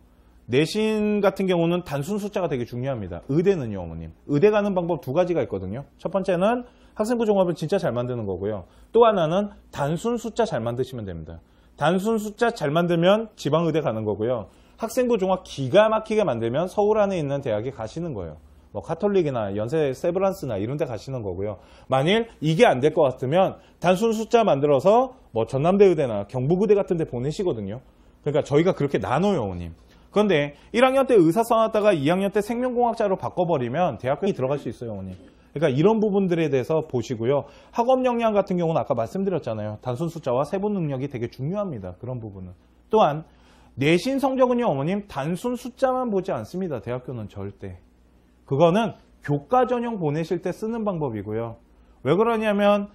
내신 같은 경우는 단순 숫자가 되게 중요합니다. 의대는요, 어머님. 의대 가는 방법 두 가지가 있거든요. 첫 번째는 학생부 종합을 진짜 잘 만드는 거고요. 또 하나는 단순 숫자 잘 만드시면 됩니다. 단순 숫자 잘 만들면 지방의대 가는 거고요. 학생부 종합 기가 막히게 만들면 서울 안에 있는 대학에 가시는 거예요. 카톨릭이나 연세 세브란스나 이런 데 가시는 거고요. 만일 이게 안 될 것 같으면 단순 숫자 만들어서 전남대의대나 경북의대 같은 데 보내시거든요. 그러니까 저희가 그렇게 나눠요, 어머님. 그런데 1학년 때 의사 써놨다가 2학년 때 생명공학자로 바꿔버리면 대학교에 들어갈 수 있어요, 어머님. 그러니까 이런 부분들에 대해서 보시고요. 학업 역량 같은 경우는 아까 말씀드렸잖아요. 단순 숫자와 세부 능력이 되게 중요합니다. 그런 부분은. 또한 내신 성적은요, 어머님 단순 숫자만 보지 않습니다. 대학교는 절대. 그거는 교과 전형 보내실 때 쓰는 방법이고요. 왜 그러냐면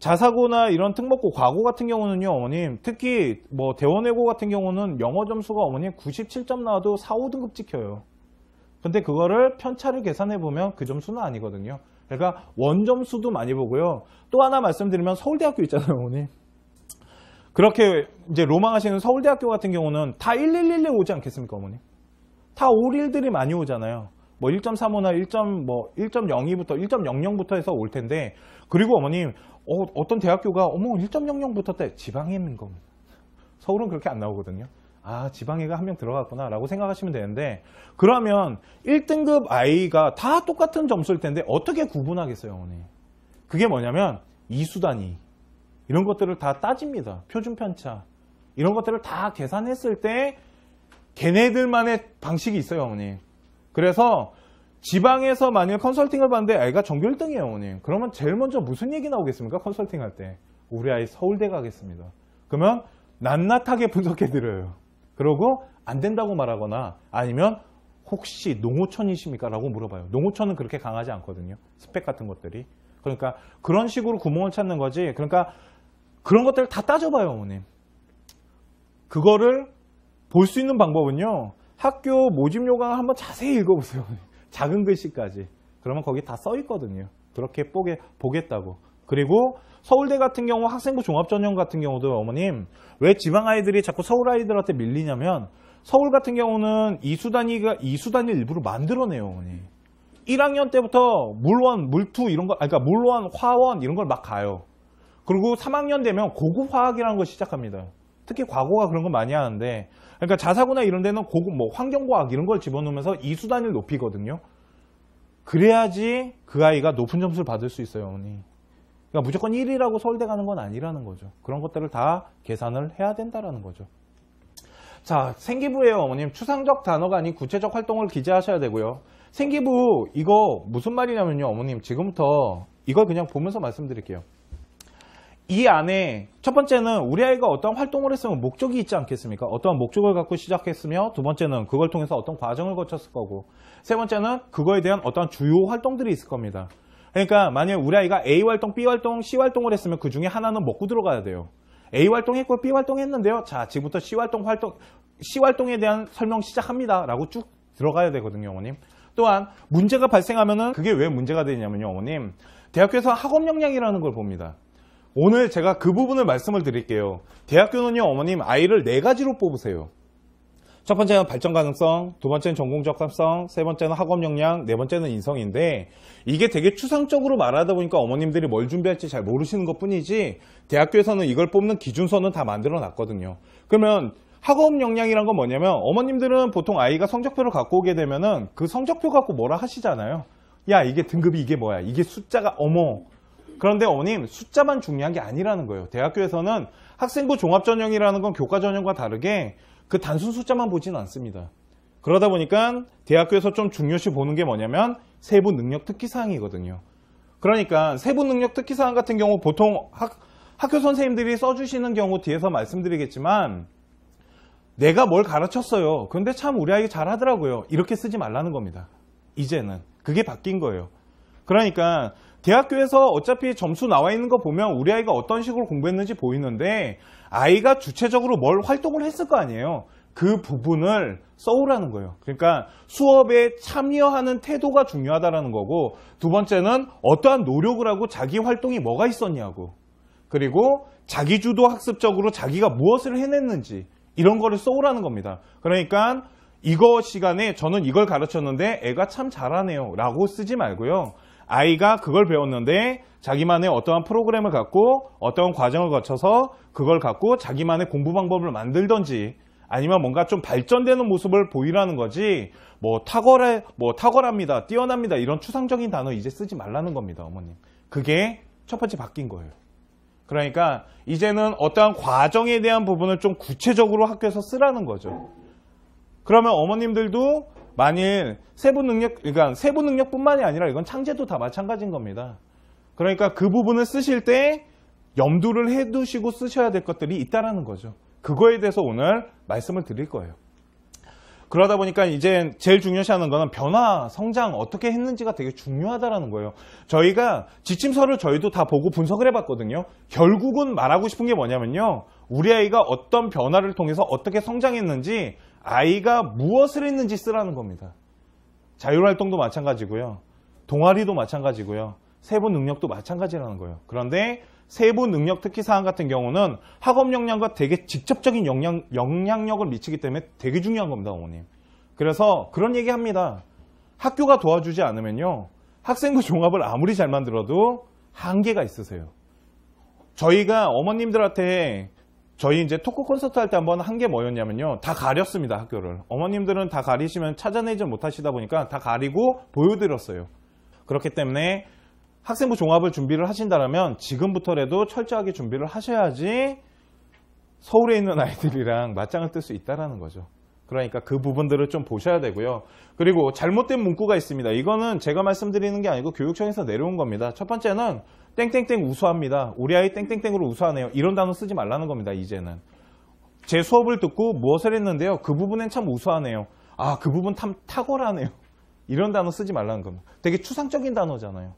자사고나 이런 특목고 과고 같은 경우는요, 어머님 특히 대원외고 같은 경우는 영어 점수가 어머님 97점 나와도 4, 5등급 찍혀요. 근데 그거를 편차를 계산해 보면 그 점수는 아니거든요. 그러니까 원점수도 많이 보고요. 또 하나 말씀드리면 서울대학교 있잖아요, 어머님. 그렇게 이제 로망하시는 서울대학교 같은 경우는 다 111에 오지 않겠습니까, 어머님? 다 5일들이 많이 오잖아요. 1.35나 1.02부터 1.00부터 해서 올 텐데, 그리고 어머님 어떤 대학교가 1.00부터 때 지방에 있는 겁니다. 서울은 그렇게 안 나오거든요. 아, 지방애가 한 명 들어갔구나 라고 생각하시면 되는데, 그러면 1등급 아이가 다 똑같은 점수일 텐데 어떻게 구분하겠어요, 어머니? 그게 뭐냐면 이수단위 이런 것들을 다 따집니다. 표준 편차 이런 것들을 다 계산했을 때 걔네들만의 방식이 있어요, 어머니. 그래서 지방에서 만약 컨설팅을 받는데 아이가 전교 1등이에요, 어머니. 그러면 제일 먼저 무슨 얘기 나오겠습니까? 컨설팅 할 때 우리 아이 서울대 가겠습니다. 그러면 낱낱하게 분석해드려요. 그러고 안 된다고 말하거나 아니면 혹시 농어촌이십니까? 라고 물어봐요. 농어촌은 그렇게 강하지 않거든요. 스펙 같은 것들이. 그러니까 그런 식으로 구멍을 찾는 거지. 그러니까 그런 것들을 다 따져봐요, 어머님. 그거를 볼 수 있는 방법은요. 학교 모집 요강을 한번 자세히 읽어보세요. 작은 글씨까지. 그러면 거기 다 써 있거든요. 그렇게 보겠다고. 그리고 서울대 같은 경우 학생부 종합전형 같은 경우도 어머님 왜 지방 아이들이 자꾸 서울 아이들한테 밀리냐면 서울 같은 경우는 이수단위를 일부러 만들어내요, 어머니. 1학년 때부터 물원, 물투 이런 거, 그러니까 물원, 화원 이런 걸 막 가요. 그리고 3학년 되면 고급 화학이라는 걸 시작합니다. 특히 과거가 그런 거 많이 하는데, 그러니까 자사고나 이런 데는 고급 뭐 환경과학 이런 걸 집어넣으면서 이수단위를 높이거든요. 그래야지 그 아이가 높은 점수를 받을 수 있어요, 어머니. 그러니까 무조건 1위라고 서울대 가는 건 아니라는 거죠. 그런 것들을 다 계산을 해야 된다라는 거죠. 자, 생기부예요, 어머님. 추상적 단어가 아닌 구체적 활동을 기재하셔야 되고요. 생기부 이거 무슨 말이냐면요, 어머님. 지금부터 이걸 그냥 보면서 말씀드릴게요. 이 안에 첫 번째는 우리 아이가 어떤 활동을 했으면 목적이 있지 않겠습니까? 어떠한 목적을 갖고 시작했으며, 두 번째는 그걸 통해서 어떤 과정을 거쳤을 거고, 세 번째는 그거에 대한 어떤 주요 활동들이 있을 겁니다. 그러니까 만약에 우리 아이가 A 활동, B 활동, C 활동을 했으면 그 중에 하나는 먹고 들어가야 돼요. A 활동 했고 B 활동 했는데요. 자, 지금부터 C 활동에 대한 설명 시작합니다. 라고 쭉 들어가야 되거든요, 어머님. 또한 문제가 발생하면은 그게 왜 문제가 되냐면요, 어머님. 대학교에서 학업 역량이라는 걸 봅니다. 오늘 제가 그 부분을 말씀을 드릴게요. 대학교는요, 어머님, 아이를 4가지로 뽑으세요. 첫 번째는 발전 가능성, 두 번째는 전공 적합성, 세 번째는 학업 역량, 네 번째는 인성인데 이게 되게 추상적으로 말하다 보니까 어머님들이 뭘 준비할지 잘 모르시는 것 뿐이지 대학교에서는 이걸 뽑는 기준선은 다 만들어 놨거든요. 그러면 학업 역량이란 건 뭐냐면 어머님들은 보통 아이가 성적표를 갖고 오게 되면은 그 성적표 갖고 뭐라 하시잖아요. 야, 이게 등급이 이게 뭐야? 이게 숫자가 어머. 그런데 어머님, 숫자만 중요한 게 아니라는 거예요. 대학교에서는 학생부 종합전형이라는 건 교과전형과 다르게 그 단순 숫자만 보지는 않습니다. 그러다 보니까 대학교에서 좀 중요시 보는 게 뭐냐면 세부 능력 특기사항이거든요. 그러니까 세부 능력 특기사항 같은 경우 보통 학교 선생님들이 써주시는 경우 뒤에서 말씀드리겠지만 내가 뭘 가르쳤어요. 근데 참 우리 아이 잘하더라고요. 이렇게 쓰지 말라는 겁니다. 이제는. 그게 바뀐 거예요. 그러니까 대학교에서 어차피 점수 나와 있는 거 보면 우리 아이가 어떤 식으로 공부했는지 보이는데 아이가 주체적으로 뭘 활동을 했을 거 아니에요. 그 부분을 써오라는 거예요. 그러니까 수업에 참여하는 태도가 중요하다는 거고, 두 번째는 어떠한 노력을 하고 자기 활동이 뭐가 있었냐고, 그리고 자기주도 학습적으로 자기가 무엇을 해냈는지 이런 거를 써오라는 겁니다. 그러니까 이거 시간에 저는 이걸 가르쳤는데 애가 참 잘하네요 라고 쓰지 말고요. 아이가 그걸 배웠는데 자기만의 어떠한 프로그램을 갖고 어떠한 과정을 거쳐서 그걸 갖고 자기만의 공부 방법을 만들던지 아니면 뭔가 좀 발전되는 모습을 보이라는 거지 뭐 탁월합니다, 뛰어납니다 이런 추상적인 단어 이제 쓰지 말라는 겁니다, 어머님. 그게 첫 번째 바뀐 거예요. 그러니까 이제는 어떠한 과정에 대한 부분을 좀 구체적으로 학교에서 쓰라는 거죠. 그러면 어머님들도 만일 세부 능력뿐만이 아니라 이건 창제도 다 마찬가지인 겁니다. 그러니까 그 부분을 쓰실 때 염두를 해두시고 쓰셔야 될 것들이 있다라는 거죠. 그거에 대해서 오늘 말씀을 드릴 거예요. 그러다 보니까 이제 제일 중요시하는 거는 변화, 성장 어떻게 했는지가 되게 중요하다라는 거예요. 저희가 지침서를 저희도 다 보고 분석을 해봤거든요. 결국은 말하고 싶은 게 뭐냐면요. 우리 아이가 어떤 변화를 통해서 어떻게 성장했는지 아이가 무엇을 했는지 쓰라는 겁니다. 자율활동도 마찬가지고요. 동아리도 마찬가지고요. 세부 능력도 마찬가지라는 거예요. 그런데 세부 능력 특기사항 같은 경우는 학업 역량과 되게 직접적인 영향력을 미치기 때문에 되게 중요한 겁니다, 어머님. 그래서 그런 얘기 합니다. 학교가 도와주지 않으면요. 학생부 종합을 아무리 잘 만들어도 한계가 있으세요. 저희가 어머님들한테 저희 이제 토크 콘서트 할 때 한번 한 게 뭐였냐면요. 다 가렸습니다, 학교를. 어머님들은 다 가리시면 찾아내지 못하시다 보니까 다 가리고 보여드렸어요. 그렇기 때문에 학생부 종합을 준비를 하신다면 지금부터라도 철저하게 준비를 하셔야지 서울에 있는 아이들이랑 맞짱을 뜰 수 있다는 거죠. 그러니까 그 부분들을 좀 보셔야 되고요. 그리고 잘못된 문구가 있습니다. 이거는 제가 말씀드리는 게 아니고 교육청에서 내려온 겁니다. 첫 번째는 땡땡땡 우수합니다. 우리 아이 땡땡땡으로 우수하네요. 이런 단어 쓰지 말라는 겁니다. 이제는. 제 수업을 듣고 무엇을 했는데요. 그 부분엔 참 우수하네요. 아, 그 부분 참 탁월하네요. 이런 단어 쓰지 말라는 겁니다. 되게 추상적인 단어잖아요.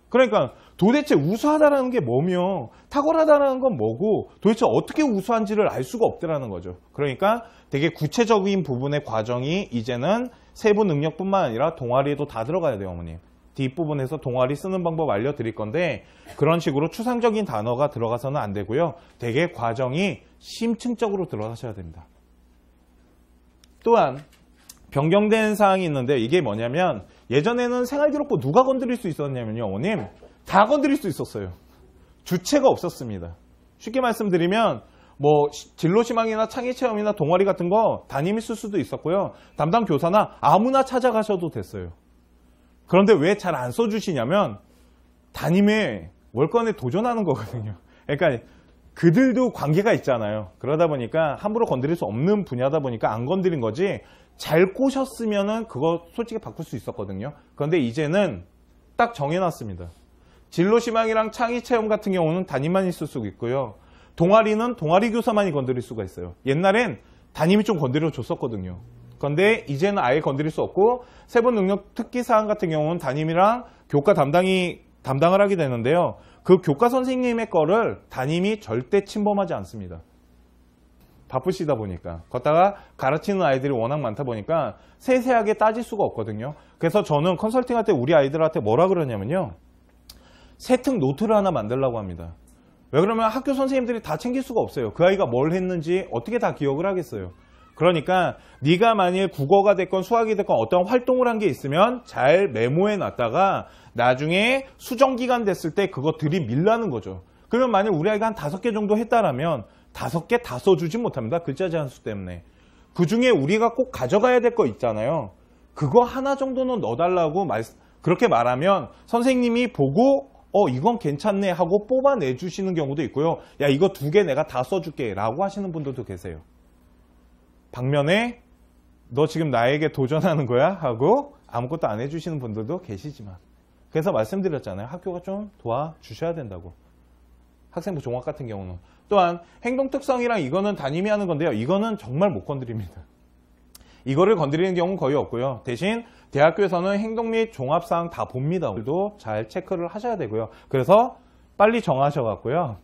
그러니까 도대체 우수하다라는 게 뭐며 탁월하다라는 건 뭐고 도대체 어떻게 우수한지를 알 수가 없더라는 거죠. 그러니까 되게 구체적인 부분의 과정이 이제는 세부 능력뿐만 아니라 동아리에도 다 들어가야 돼요, 어머님. 뒷부분에서 동아리 쓰는 방법 알려드릴 건데 그런 식으로 추상적인 단어가 들어가서는 안 되고요. 되게 과정이 심층적으로 들어가셔야 됩니다. 또한 변경된 사항이 있는데 이게 뭐냐면 예전에는 생활기록부 누가 건드릴 수 있었냐면요, 어머님. 다 건드릴 수 있었어요. 주체가 없었습니다. 쉽게 말씀드리면 뭐 진로시망이나 창의체험이나 동아리 같은 거 담임이 쓸 수도 있었고요. 담당 교사나 아무나 찾아가셔도 됐어요. 그런데 왜 잘 안 써주시냐면 담임의 월권에 도전하는 거거든요. 그러니까 그들도 관계가 있잖아요. 그러다 보니까 함부로 건드릴 수 없는 분야다 보니까 안 건드린 거지 잘 꼬셨으면은 그거 솔직히 바꿀 수 있었거든요. 그런데 이제는 딱 정해놨습니다. 진로시망이랑 창의체험 같은 경우는 담임만 있을 수 있고요. 동아리는 동아리 교사만이 건드릴 수가 있어요. 옛날엔 담임이 좀 건드려 줬었거든요. 그런데 이제는 아예 건드릴 수 없고 세부 능력 특기 사항 같은 경우는 담임이랑 교과 담당을 하게 되는데요. 그 교과 선생님의 거를 담임이 절대 침범하지 않습니다. 바쁘시다 보니까 걷다가 가르치는 아이들이 워낙 많다 보니까 세세하게 따질 수가 없거든요. 그래서 저는 컨설팅할 때 우리 아이들한테 뭐라 그러냐면요. 세특 노트를 하나 만들라고 합니다. 왜 그러면 학교 선생님들이 다 챙길 수가 없어요. 그 아이가 뭘 했는지 어떻게 다 기억을 하겠어요. 그러니까 네가 만일 국어가 됐건 수학이 됐건 어떤 활동을 한 게 있으면 잘 메모해 놨다가 나중에 수정기간 됐을 때 그거 들이밀라는 거죠. 그러면 만일 우리 아이가 한 5개 정도 했다라면 5개 다 써주지 못합니다. 글자 제한수 때문에. 그 중에 우리가 꼭 가져가야 될 거 있잖아요. 그거 하나 정도는 넣어달라고 그렇게 말하면 선생님이 보고 이건 괜찮네 하고 뽑아내 주시는 경우도 있고요. 야, 이거 2개 내가 다 써줄게 라고 하시는 분들도 계세요. 반면에 너 지금 나에게 도전하는 거야? 하고 아무것도 안 해주시는 분들도 계시지만 그래서 말씀드렸잖아요. 학교가 좀 도와주셔야 된다고. 학생부 종합 같은 경우는. 또한 행동특성이랑 이거는 담임이 하는 건데요. 이거는 정말 못 건드립니다. 이거를 건드리는 경우는 거의 없고요. 대신 대학교에서는 행동 및 종합사항 다 봅니다. 오늘도 잘 체크를 하셔야 되고요. 그래서 빨리 정하셔갖고요.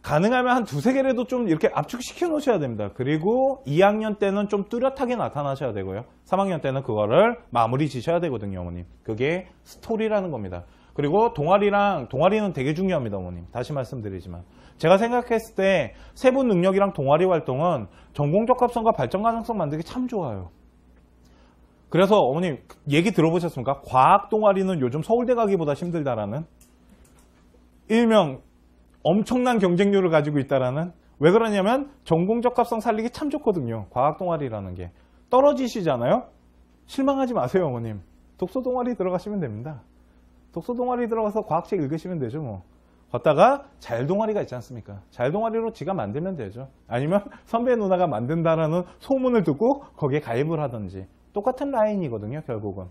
가능하면 한 2-3개라도 좀 이렇게 압축시켜 놓으셔야 됩니다. 그리고 2학년 때는 좀 뚜렷하게 나타나셔야 되고요. 3학년 때는 그거를 마무리 지셔야 되거든요, 어머님. 그게 스토리라는 겁니다. 그리고 동아리는 되게 중요합니다, 어머님. 다시 말씀드리지만. 제가 생각했을 때 세부 능력이랑 동아리 활동은 전공 적합성과 발전 가능성 만들기 참 좋아요. 그래서 어머님 얘기 들어보셨습니까? 과학 동아리는 요즘 서울대 가기보다 힘들다라는 일명 엄청난 경쟁률을 가지고 있다라는. 왜 그러냐면 전공 적합성 살리기 참 좋거든요. 과학 동아리라는 게. 떨어지시잖아요? 실망하지 마세요, 어머님. 독서 동아리 들어가시면 됩니다. 독서 동아리 들어가서 과학책 읽으시면 되죠, 뭐. 걷다가 잘 동아리가 있지 않습니까? 잘 동아리로 지가 만들면 되죠. 아니면 선배 누나가 만든다라는 소문을 듣고 거기에 가입을 하든지. 똑같은 라인이거든요, 결국은.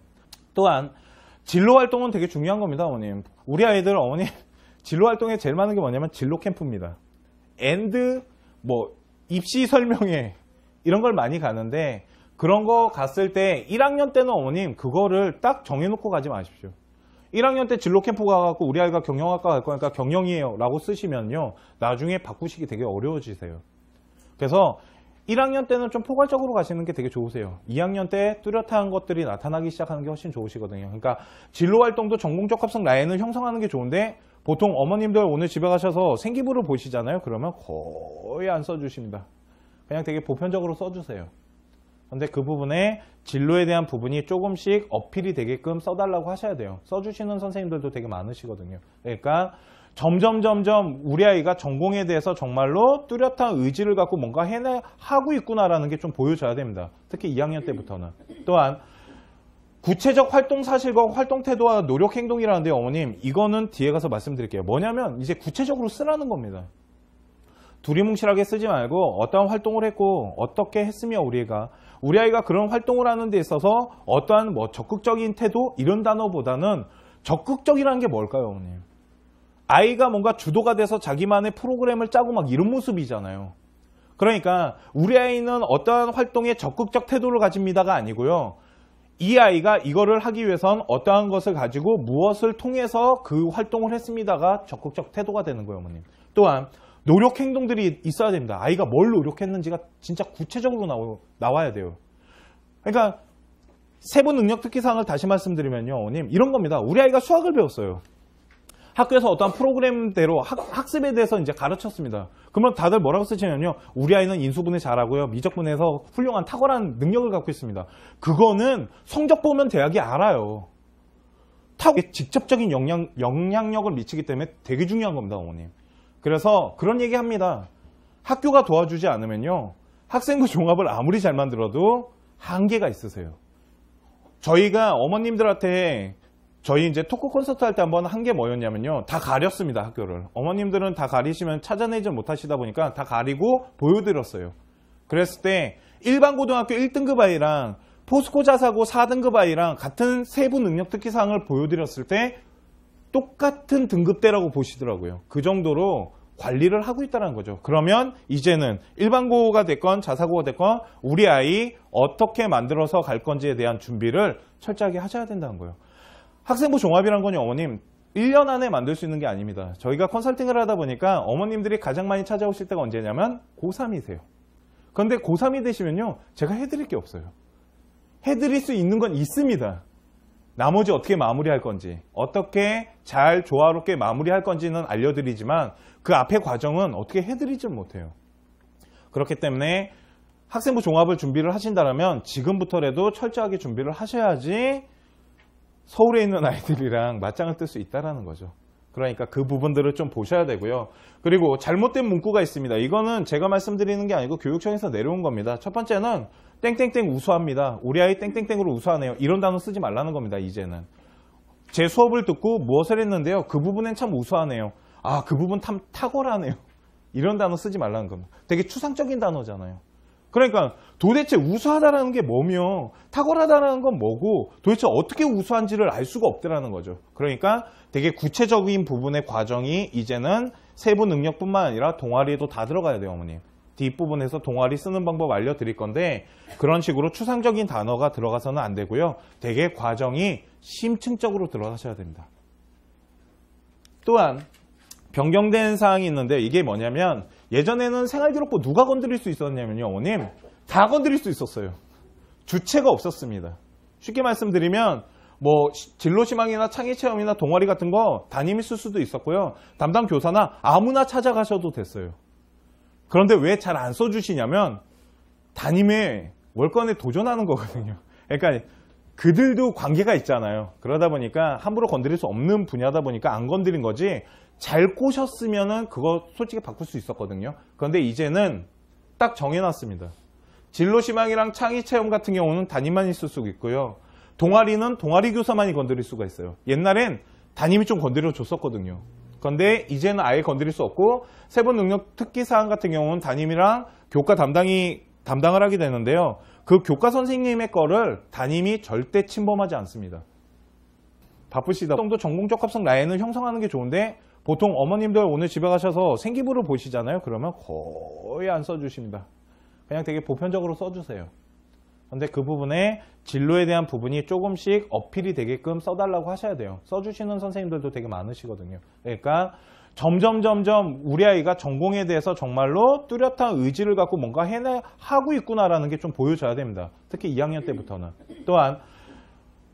또한 진로 활동은 되게 중요한 겁니다, 어머님. 우리 아이들 어머님 진로 활동에 제일 많은 게 뭐냐면 진로 캠프입니다. 입시 설명회 이런 걸 많이 가는데 그런 거 갔을 때 1학년 때는 어머님 그거를 딱 정해놓고 가지 마십시오. 1학년 때 진로 캠프 가갖고 우리 아이가 경영학과 갈 거니까 경영이에요 라고 쓰시면요. 나중에 바꾸시기 되게 어려워지세요. 그래서 1학년 때는 좀 포괄적으로 가시는 게 되게 좋으세요. 2학년 때 뚜렷한 것들이 나타나기 시작하는 게 훨씬 좋으시거든요. 그러니까 진로 활동도 전공 적합성 라인을 형성하는 게 좋은데 보통 어머님들 오늘 집에 가셔서 생기부를 보시잖아요. 그러면 거의 안 써주십니다. 그냥 되게 보편적으로 써주세요. 근데 그 부분에 진로에 대한 부분이 조금씩 어필이 되게끔 써달라고 하셔야 돼요. 써주시는 선생님들도 되게 많으시거든요. 그러니까 점점 우리 아이가 전공에 대해서 정말로 뚜렷한 의지를 갖고 뭔가 하고 있구나라는 게 좀 보여져야 됩니다. 특히 2학년 때부터는. 또한 구체적 활동 사실과 활동 태도와 노력 행동이라는데 어머님 이거는 뒤에 가서 말씀드릴게요. 뭐냐면 이제 구체적으로 쓰라는 겁니다. 두리뭉실하게 쓰지 말고 어떠한 활동을 했고 어떻게 했으며 우리 아이가 그런 활동을 하는 데 있어서 어떠한 적극적인 태도 이런 단어보다는 적극적이라는 게 뭘까요, 어머님? 아이가 뭔가 주도가 돼서 자기만의 프로그램을 짜고 막 이런 모습이잖아요. 그러니까 우리 아이는 어떠한 활동에 적극적 태도를 가집니다가 아니고요. 이 아이가 이거를 하기 위해선 어떠한 것을 가지고 무엇을 통해서 그 활동을 했습니다가 적극적 태도가 되는 거예요, 어머님. 또한 노력 행동들이 있어야 됩니다. 아이가 뭘 노력했는지가 진짜 구체적으로 나와야 돼요. 그러니까 세부 능력 특기사항을 다시 말씀드리면요, 어머님, 이런 겁니다. 우리 아이가 수학을 배웠어요. 학교에서 어떠한 프로그램대로 학습에 대해서 이제 가르쳤습니다. 그러면 다들 뭐라고 쓰시냐면요, 우리 아이는 인수분해 잘하고요, 미적분해에서 훌륭한 탁월한 능력을 갖고 있습니다. 그거는 성적 보면 대학이 알아요. 직접적인 영향력을 미치기 때문에 되게 중요한 겁니다, 어머님. 그래서 그런 얘기 합니다. 학교가 도와주지 않으면요, 학생부 종합을 아무리 잘 만들어도 한계가 있으세요. 저희가 어머님들한테 저희 이제 토크 콘서트 할 때 한번 한 게 뭐였냐면요, 다 가렸습니다, 학교를. 어머님들은 다 가리시면 찾아내지 못하시다 보니까 다 가리고 보여드렸어요. 그랬을 때 일반 고등학교 1등급 아이랑 포스코 자사고 4등급 아이랑 같은 세부 능력 특기사항을 보여드렸을 때 똑같은 등급대라고 보시더라고요. 그 정도로 관리를 하고 있다는 거죠. 그러면 이제는 일반고가 됐건 자사고가 됐건 우리 아이 어떻게 만들어서 갈 건지에 대한 준비를 철저하게 하셔야 된다는 거예요. 학생부 종합이란 건요, 어머님, 1년 안에 만들 수 있는 게 아닙니다. 저희가 컨설팅을 하다 보니까 어머님들이 가장 많이 찾아오실 때가 언제냐면 고3이세요. 그런데 고3이 되시면요, 제가 해드릴 게 없어요. 해드릴 수 있는 건 있습니다. 나머지 어떻게 마무리할 건지, 어떻게 잘 조화롭게 마무리할 건지는 알려드리지만 그 앞의 과정은 어떻게 해드리지 못해요. 그렇기 때문에 학생부 종합을 준비를 하신다면 지금부터라도 철저하게 준비를 하셔야지 서울에 있는 아이들이랑 맞짱을 뜰 수 있다는 거죠. 그러니까 그 부분들을 좀 보셔야 되고요. 그리고 잘못된 문구가 있습니다. 이거는 제가 말씀드리는 게 아니고 교육청에서 내려온 겁니다. 첫 번째는 땡땡땡 우수합니다. 우리 아이 땡땡땡으로 우수하네요. 이런 단어 쓰지 말라는 겁니다. 이제는. 제 수업을 듣고 무엇을 했는데요, 그 부분엔 참 우수하네요. 아, 그 부분 참 탁월하네요. 이런 단어 쓰지 말라는 겁니다. 되게 추상적인 단어잖아요. 그러니까 도대체 우수하다라는 게 뭐며 탁월하다라는 건 뭐고 도대체 어떻게 우수한지를 알 수가 없더라는 거죠. 그러니까 되게 구체적인 부분의 과정이 이제는 세부 능력뿐만 아니라 동아리에도 다 들어가야 돼요, 어머님. 뒷부분에서 동아리 쓰는 방법 알려드릴 건데 그런 식으로 추상적인 단어가 들어가서는 안 되고요. 되게 과정이 심층적으로 들어가셔야 됩니다. 또한 변경된 사항이 있는데 이게 뭐냐면 예전에는 생활기록부 누가 건드릴 수 있었냐면요, 어머님, 다 건드릴 수 있었어요. 주체가 없었습니다. 쉽게 말씀드리면 뭐 진로시망이나 창의체험이나 동아리 같은 거 담임이 쓸 수도 있었고요. 담당 교사나 아무나 찾아가셔도 됐어요. 그런데 왜 잘 안 써주시냐면 담임의 월권에 도전하는 거거든요. 그러니까 그들도 관계가 있잖아요. 그러다 보니까 함부로 건드릴 수 없는 분야다 보니까 안 건드린 거지, 잘 꼬셨으면은 그거 솔직히 바꿀 수 있었거든요. 그런데 이제는 딱 정해놨습니다. 진로시망이랑 창의체험 같은 경우는 담임만 있을 수 있고요. 동아리는 동아리 교사만이 건드릴 수가 있어요. 옛날엔 담임이 좀 건드려 줬었거든요. 그런데 이제는 아예 건드릴 수 없고 세부 능력 특기사항 같은 경우는 담임이랑 교과 담당을 하게 되는데요. 그 교과 선생님의 거를 담임이 절대 침범하지 않습니다. 바쁘시다. 정도 전공적 합성 라인을 형성하는 게 좋은데 보통 어머님들 오늘 집에 가셔서 생기부를 보시잖아요. 그러면 거의 안 써주십니다. 그냥 되게 보편적으로 써주세요. 근데 그 부분에 진로에 대한 부분이 조금씩 어필이 되게끔 써달라고 하셔야 돼요. 써주시는 선생님들도 되게 많으시거든요. 그러니까 점점 우리 아이가 전공에 대해서 정말로 뚜렷한 의지를 갖고 뭔가 하고 있구나라는 게 좀 보여져야 됩니다. 특히 2학년 때부터는. 또한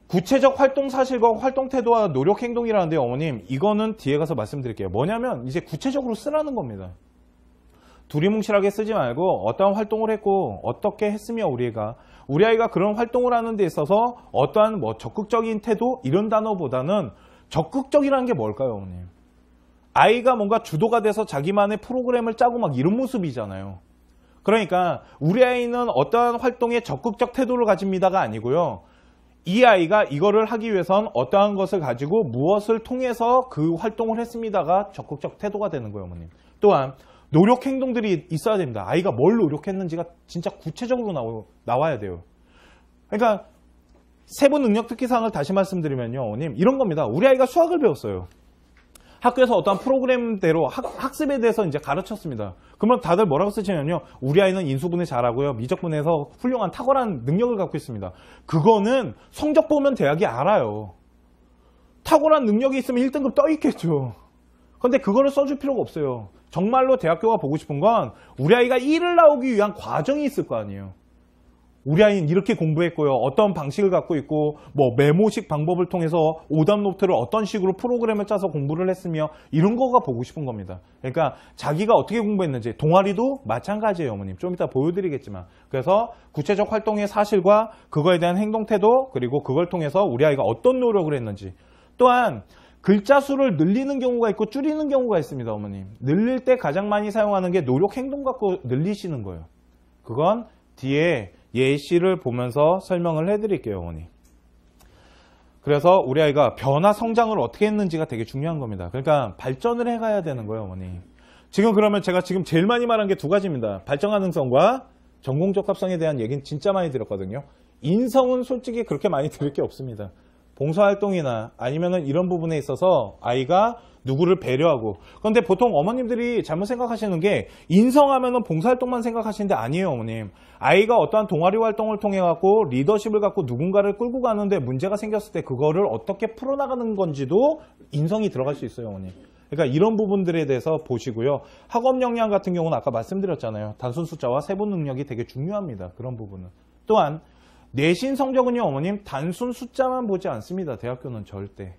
구체적 활동 사실과 활동 태도와 노력 행동이라는데 어머님, 이거는 뒤에 가서 말씀드릴게요. 뭐냐면 이제 구체적으로 쓰라는 겁니다. 두리뭉실하게 쓰지 말고 어떠한 활동을 했고 어떻게 했으며 우리 아이가 그런 활동을 하는 데 있어서 어떠한 뭐 적극적인 태도 이런 단어보다는 적극적이라는 게 뭘까요, 어머님? 아이가 뭔가 주도가 돼서 자기만의 프로그램을 짜고 막 이런 모습이잖아요. 그러니까 우리 아이는 어떠한 활동에 적극적 태도를 가집니다가 아니고요. 이 아이가 이거를 하기 위해선 어떠한 것을 가지고 무엇을 통해서 그 활동을 했습니다가 적극적 태도가 되는 거예요, 어머님. 또한 노력 행동들이 있어야 됩니다. 아이가 뭘 노력했는지가 진짜 구체적으로 나와야 돼요. 그러니까 세부 능력 특기사항을 다시 말씀드리면요, 어머님, 이런 겁니다. 우리 아이가 수학을 배웠어요. 학교에서 어떠한 프로그램대로 학습에 대해서 이제 가르쳤습니다. 그러면 다들 뭐라고 쓰시냐면요. 우리 아이는 인수분해 잘하고요. 미적분해에서 훌륭한 탁월한 능력을 갖고 있습니다. 그거는 성적 보면 대학이 알아요. 탁월한 능력이 있으면 1등급 떠 있겠죠. 근데 그거를 써줄 필요가 없어요. 정말로 대학교가 보고 싶은 건 우리 아이가 1을 나오기 위한 과정이 있을 거 아니에요. 우리 아이는 이렇게 공부했고요. 어떤 방식을 갖고 있고 뭐 메모식 방법을 통해서 오답 노트를 어떤 식으로 프로그램을 짜서 공부를 했으며 이런 거가 보고 싶은 겁니다. 그러니까 자기가 어떻게 공부했는지 동아리도 마찬가지예요. 어머님. 좀 이따 보여드리겠지만 그래서 구체적 활동의 사실과 그거에 대한 행동 태도 그리고 그걸 통해서 우리 아이가 어떤 노력을 했는지 또한 글자 수를 늘리는 경우가 있고 줄이는 경우가 있습니다. 어머님. 늘릴 때 가장 많이 사용하는 게 노력 행동 갖고 늘리시는 거예요. 그건 뒤에 예시를 보면서 설명을 해드릴게요. 어머니. 그래서 우리 아이가 변화 성장을 어떻게 했는지가 되게 중요한 겁니다. 그러니까 발전을 해가야 되는 거예요. 어머니. 지금 그러면 제가 지금 제일 많이 말한 게 두 가지입니다. 발전 가능성과 전공 적합성에 대한 얘기는 진짜 많이 드렸거든요. 인성은 솔직히 그렇게 많이 들을 게 없습니다. 봉사활동이나 아니면은 이런 부분에 있어서 아이가 누구를 배려하고. 그런데 보통 어머님들이 잘못 생각하시는 게 인성하면은 봉사활동만 생각하시는데 아니에요. 어머님. 아이가 어떠한 동아리 활동을 통해 갖고 리더십을 갖고 누군가를 끌고 가는데 문제가 생겼을 때 그거를 어떻게 풀어나가는 건지도 인성이 들어갈 수 있어요. 어머님. 그러니까 이런 부분들에 대해서 보시고요. 학업 역량 같은 경우는 아까 말씀드렸잖아요. 단순 숫자와 세분 능력이 되게 중요합니다. 그런 부분은. 또한 내신 성적은요. 어머님 단순 숫자만 보지 않습니다. 대학교는 절대.